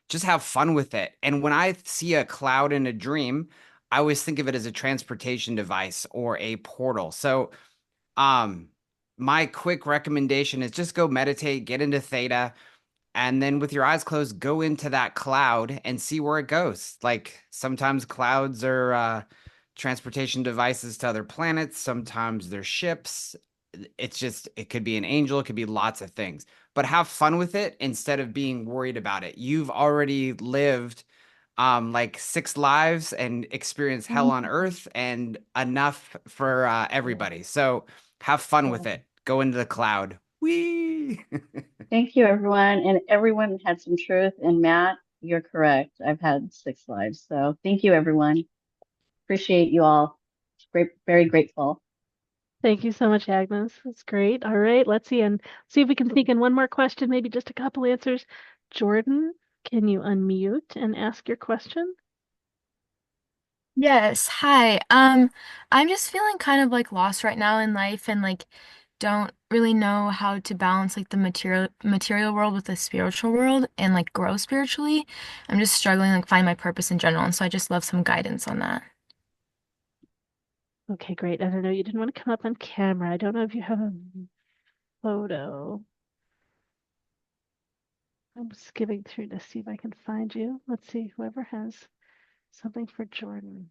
Just have fun with it. And when I see a cloud in a dream, I always think of it as a transportation device or a portal. So, um, my quick recommendation is just go meditate, get into theta, and then with your eyes closed, go into that cloud and see where it goes. Like sometimes clouds are transportation devices to other planets, sometimes they're ships. It's just, it could be an angel, it could be lots of things, but have fun with it instead of being worried about it. You've already lived like 6 lives and experienced hell on earth and enough for everybody. So have fun with it. Go into the cloud. Whee! Thank you, everyone. And everyone had some truth. And Matt, you're correct. I've had 6 lives. So thank you, everyone. Appreciate you all. Great, very grateful. Thank you so much, Agnes. That's great. All right, let's see and see if we can sneak in one more question, maybe just a couple answers. Jordan, can you unmute and ask your question? Yes, hi. I'm just feeling kind of like lost right now in life and like don't really know how to balance like the material world with the spiritual world and like grow spiritually. I'm just struggling like find my purpose in general, and so I just love some guidance on that. Okay, great. I don't know, you didn't want to come up on camera. I don't know if you have a photo. I'm skipping through to see if I can find you. Let's see, whoever has something for Jordan.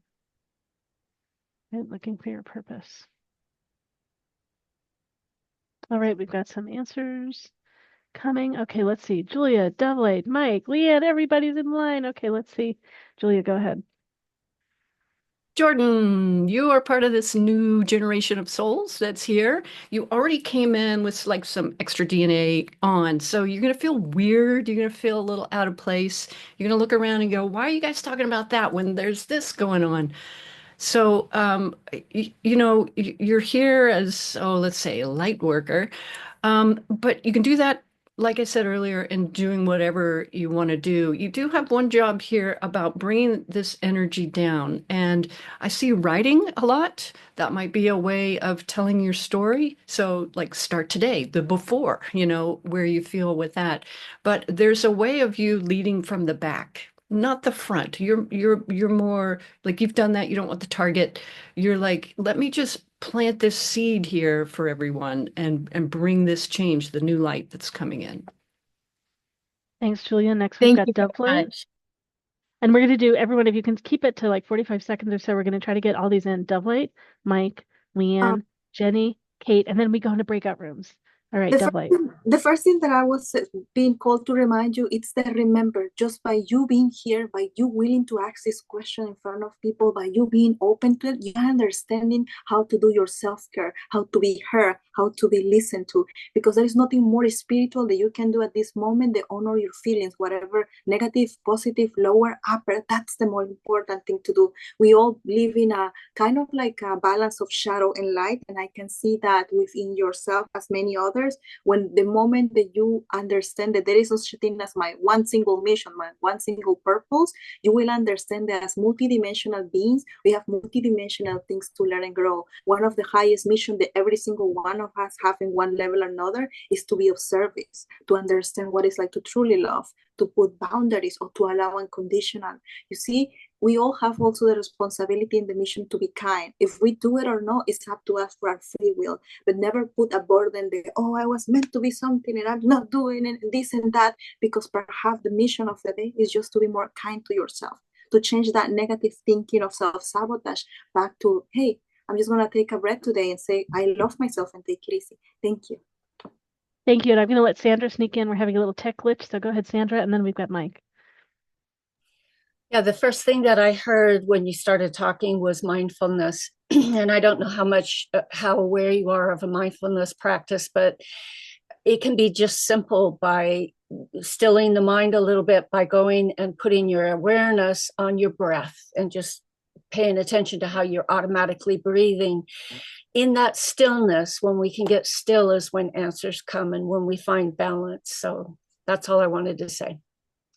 I'm looking for your purpose. All right, we've got some answers coming. Okay, let's see. Julia, DoveLight, Mike, Leanne, everybody's in line. Okay, let's see. Julia, go ahead. Jordan, you are part of this new generation of souls that's here. You already came in with like some extra DNA on, so you're going to feel weird. You're going to feel a little out of place. You're going to look around and go, why are you guys talking about that when there's this going on? So, you're here as, oh, let's say a light worker, but you can do that, like I said earlier, in doing whatever you want to do. You do have one job here about bringing this energy down. And I see you writing a lot. That might be a way of telling your story. So, like, start today, the before, where you feel with that. But there's a way of you leading from the back, not the front. You're more like you've done that. You don't want the target. You're like, let me just plant this seed here for everyone and bring this change, the new light that's coming in. Thanks, Julia. Next, we've got Thank you very DoveLight. much. And we're going to do, everyone, if you can keep it to like 45 seconds or so, we're going to try to get all these in. DoveLight, Mike, Leanne, Jenny, Kate, and then we go into breakout rooms. All right, DoveLight. The first thing that I was being called to remind you, it's that remember, just by you being here, by you willing to ask this question in front of people, by you being open to it, you are understanding how to do your self-care, how to be heard, how to be listened to, because there is nothing more spiritual that you can do at this moment than honor your feelings, whatever negative, positive, lower, upper, that's the more important thing to do. We all live in a kind of like a balance of shadow and light, and I can see that within yourself as many others. When the moment that you understand that there is no such thing as my one single mission, my one single purpose, you will understand that as multidimensional beings, we have multidimensional things to learn and grow. One of the highest missions that every single one of us have in one level or another is to be of service, to understand what it's like to truly love, to put boundaries, or to allow unconditional. You see, we all have also the responsibility in the mission to be kind. If we do it or not, it's up to us for our free will, but never put a burden there. Oh, I was meant to be something and I'm not doing it, and this and that, because perhaps the mission of the day is just to be more kind to yourself, to change that negative thinking of self-sabotage back to, hey, I'm just going to take a breath today and say, I love myself and take it easy. Thank you. Thank you. And I'm going to let Sandra sneak in. We're having a little tech glitch. So go ahead, Sandra. And then we've got Mike. Yeah, the first thing that I heard when you started talking was mindfulness. And I don't know how aware you are of a mindfulness practice, but it can be just simple by stilling the mind a little bit by going and putting your awareness on your breath and just paying attention to how you're automatically breathing. In that stillness, when we can get still, is when answers come and when we find balance. So that's all I wanted to say.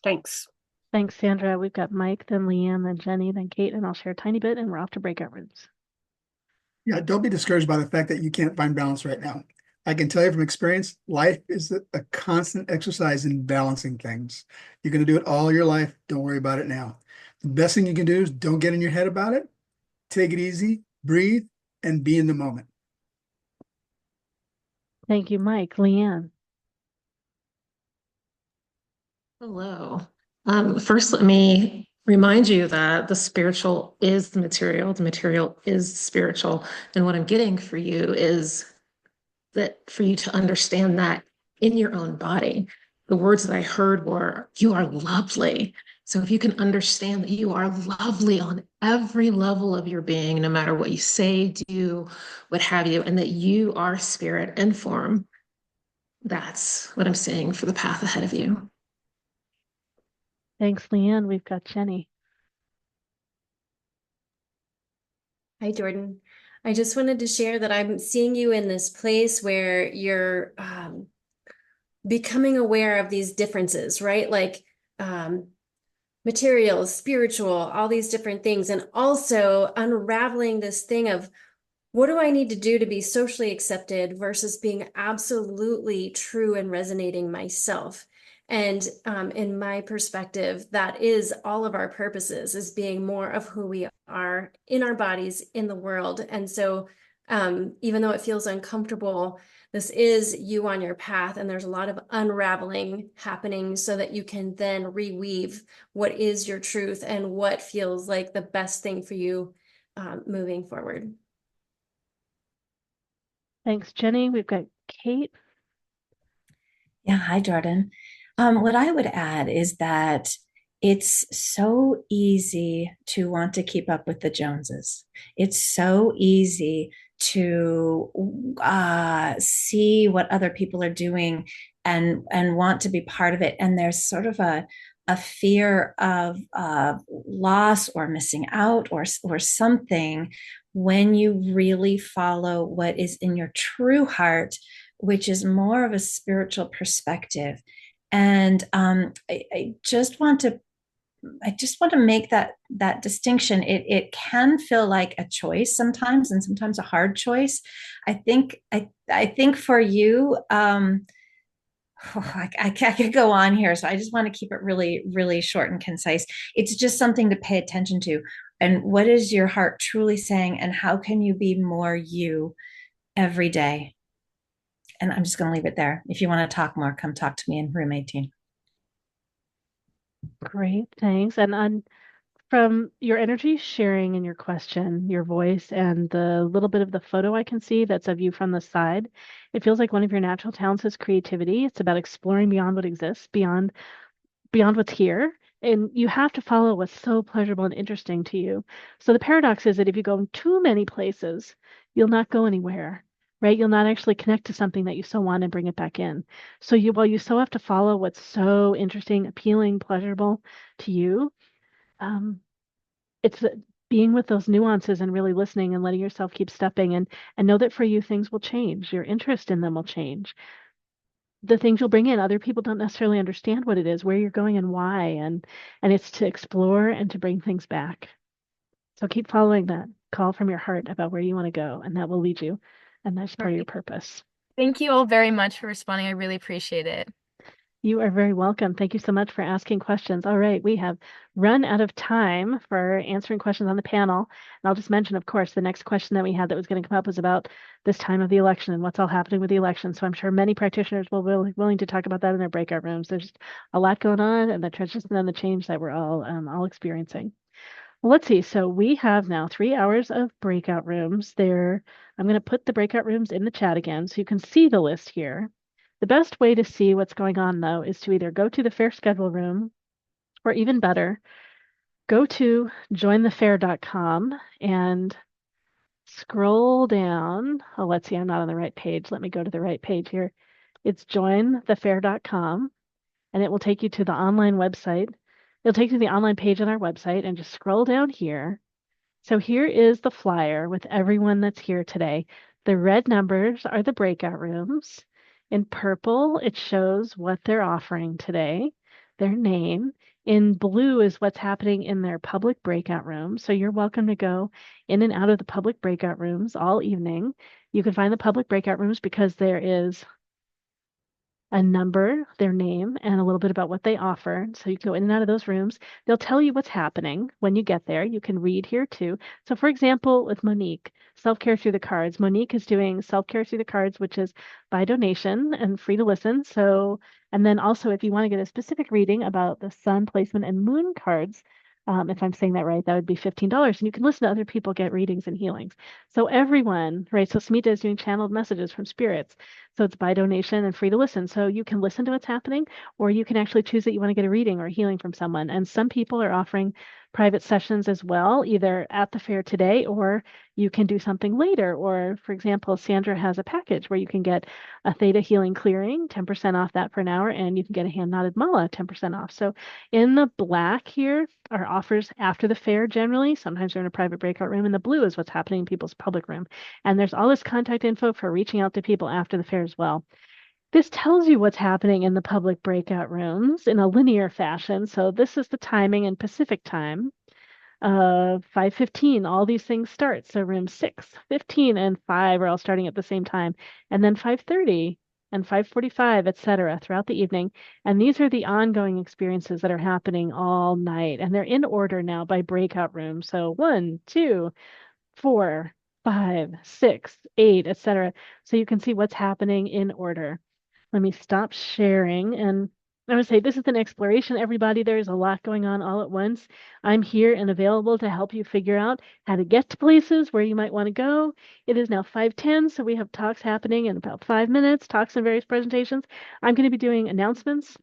Thanks. Thanks, Sandra. We've got Mike, then Leanne, then Jenny, then Kate, and I'll share a tiny bit, and we're off to breakout rooms. Yeah, don't be discouraged by the fact that you can't find balance right now. I can tell you from experience, life is a constant exercise in balancing things. You're going to do it all your life. Don't worry about it now. The best thing you can do is don't get in your head about it. Take it easy, breathe, and be in the moment. Thank you, Mike. Leanne. Hello. First, let me remind you that the spiritual is the material is spiritual. And what I'm getting for you is that for you to understand that in your own body. The words that I heard were, you are lovely. So if you can understand that you are lovely on every level of your being, no matter what you say, do, what have you, and that you are spirit and form, that's what I'm saying for the path ahead of you. Thanks, Leanne. We've got Jenny. Hi, Jordan. I just wanted to share that I'm seeing you in this place where you're becoming aware of these differences, right? Like materials, spiritual, all these different things, and also unraveling this thing of what do I need to do to be socially accepted versus being absolutely true and resonating myself. And in my perspective, that is all of our purposes, is being more of who we are in our bodies, in the world. And so even though it feels uncomfortable, this is you on your path, and there's a lot of unraveling happening so that you can then reweave what is your truth and what feels like the best thing for you moving forward. Thanks, Jenny. We've got Kate. Yeah, hi, Jordan. What I would add is that it's so easy to want to keep up with the Joneses. It's so easy to see what other people are doing and want to be part of it. And there's sort of a fear of loss or missing out or something when you really follow what is in your true heart, which is more of a spiritual perspective. And I just want to make that distinction. It can feel like a choice sometimes, and sometimes a hard choice. I think for you, I could go on here, so I just want to keep it really, really short and concise. It's just something to pay attention to. And what is your heart truly saying, and how can you be more you every day? And I'm just going to leave it there. If you want to talk more, come talk to me in room 18. Great, thanks. And from your energy sharing and your question, your voice, and the little bit of the photo I can see that's of you from the side, it feels like one of your natural talents is creativity. It's about exploring beyond what exists, beyond what's here. And you have to follow what's so pleasurable and interesting to you. So the paradox is that if you go in too many places, you'll not go anywhere, right? You'll not actually connect to something that you so want and bring it back in. So while you so have to follow what's so interesting, appealing, pleasurable to you, it's being with those nuances and really listening and letting yourself keep stepping and know that for you, things will change. Your interest in them will change. The things you'll bring in, other people don't necessarily understand what it is, where you're going and why, and it's to explore and to bring things back. So keep following that call from your heart about where you want to go, and that will lead you, and that's part of your purpose. Thank you all very much for responding. I really appreciate it. You are very welcome. Thank you so much for asking questions. All right, we have run out of time for answering questions on the panel. And I'll just mention, of course, the next question that we had that was going to come up was about this time of the election and what's all happening with the election. So I'm sure many practitioners will be willing to talk about that in their breakout rooms. There's just a lot going on, and the transition and the change that we're all experiencing. Well, let's see. So we have now 3 hours of breakout rooms. I'm going to put the breakout rooms in the chat again so you can see the list here. The best way to see what's going on, though, is to either go to the fair schedule room, or even better, go to jointhefair.com and scroll down. Oh, let's see, I'm not on the right page. Let me go to the right page here. It's jointhefair.com, and it will take you to the online website. It'll take you to the online page on our website, and just scroll down here So here is the flyer with everyone that's here today. The red numbers are the breakout rooms. In purple, it shows what they're offering today, their name. In blue is what's happening in their public breakout room. So you're welcome to go in and out of the public breakout rooms all evening. You can find the public breakout rooms because there is a number, their name, and a little bit about what they offer. So you can go in and out of those rooms. They'll tell you what's happening when you get there. You can read here too. So for example, with Monique, self-care through the cards. Monique is doing self-care through the cards, which is by donation and free to listen. So, and then also if you want to get a specific reading about the sun placement and moon cards, if I'm saying that right, that would be $15. And you can listen to other people get readings and healings. So everyone, right? So Smita is doing channeled messages from spirits. So it's by donation and free to listen. So you can listen to what's happening, or you can actually choose that you want to get a reading or a healing from someone. And some people are offering private sessions as well, either at the fair today, or you can do something later. Or for example, Sandra has a package where you can get a theta healing clearing, 10% off that for an hour, and you can get a hand knotted mala, 10% off. So in the black here are offers after the fair generally. Sometimes they're in a private breakout room, and the blue is what's happening in people's public room. And there's all this contact info for reaching out to people after the fair as well. This tells you what's happening in the public breakout rooms in a linear fashion. So this is the timing in Pacific time. 5:15, all these things start. So room 6, 15, and 5 are all starting at the same time. And then 5:30 and 5:45, etc., throughout the evening. And these are the ongoing experiences that are happening all night. And they're in order now by breakout room. So 1, 2, 4, 5, 6, 8, etc. So you can see what's happening in order. Let me stop sharing. And I would say this is an exploration, everybody. There's a lot going on all at once. I'm here and available to help you figure out how to get to places where you might want to go. It is now 5:10, so we have talks happening in about 5 minutes, talks and various presentations. I'm going to be doing announcements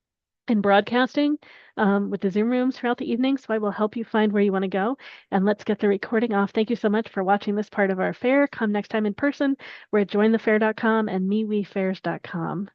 and broadcasting with the Zoom rooms throughout the evening, so I will help you find where you want to go. And let's get the recording off. Thank you so much for watching this part of our fair. Come next time in person. We're at jointhefair.com and mewefairs.com.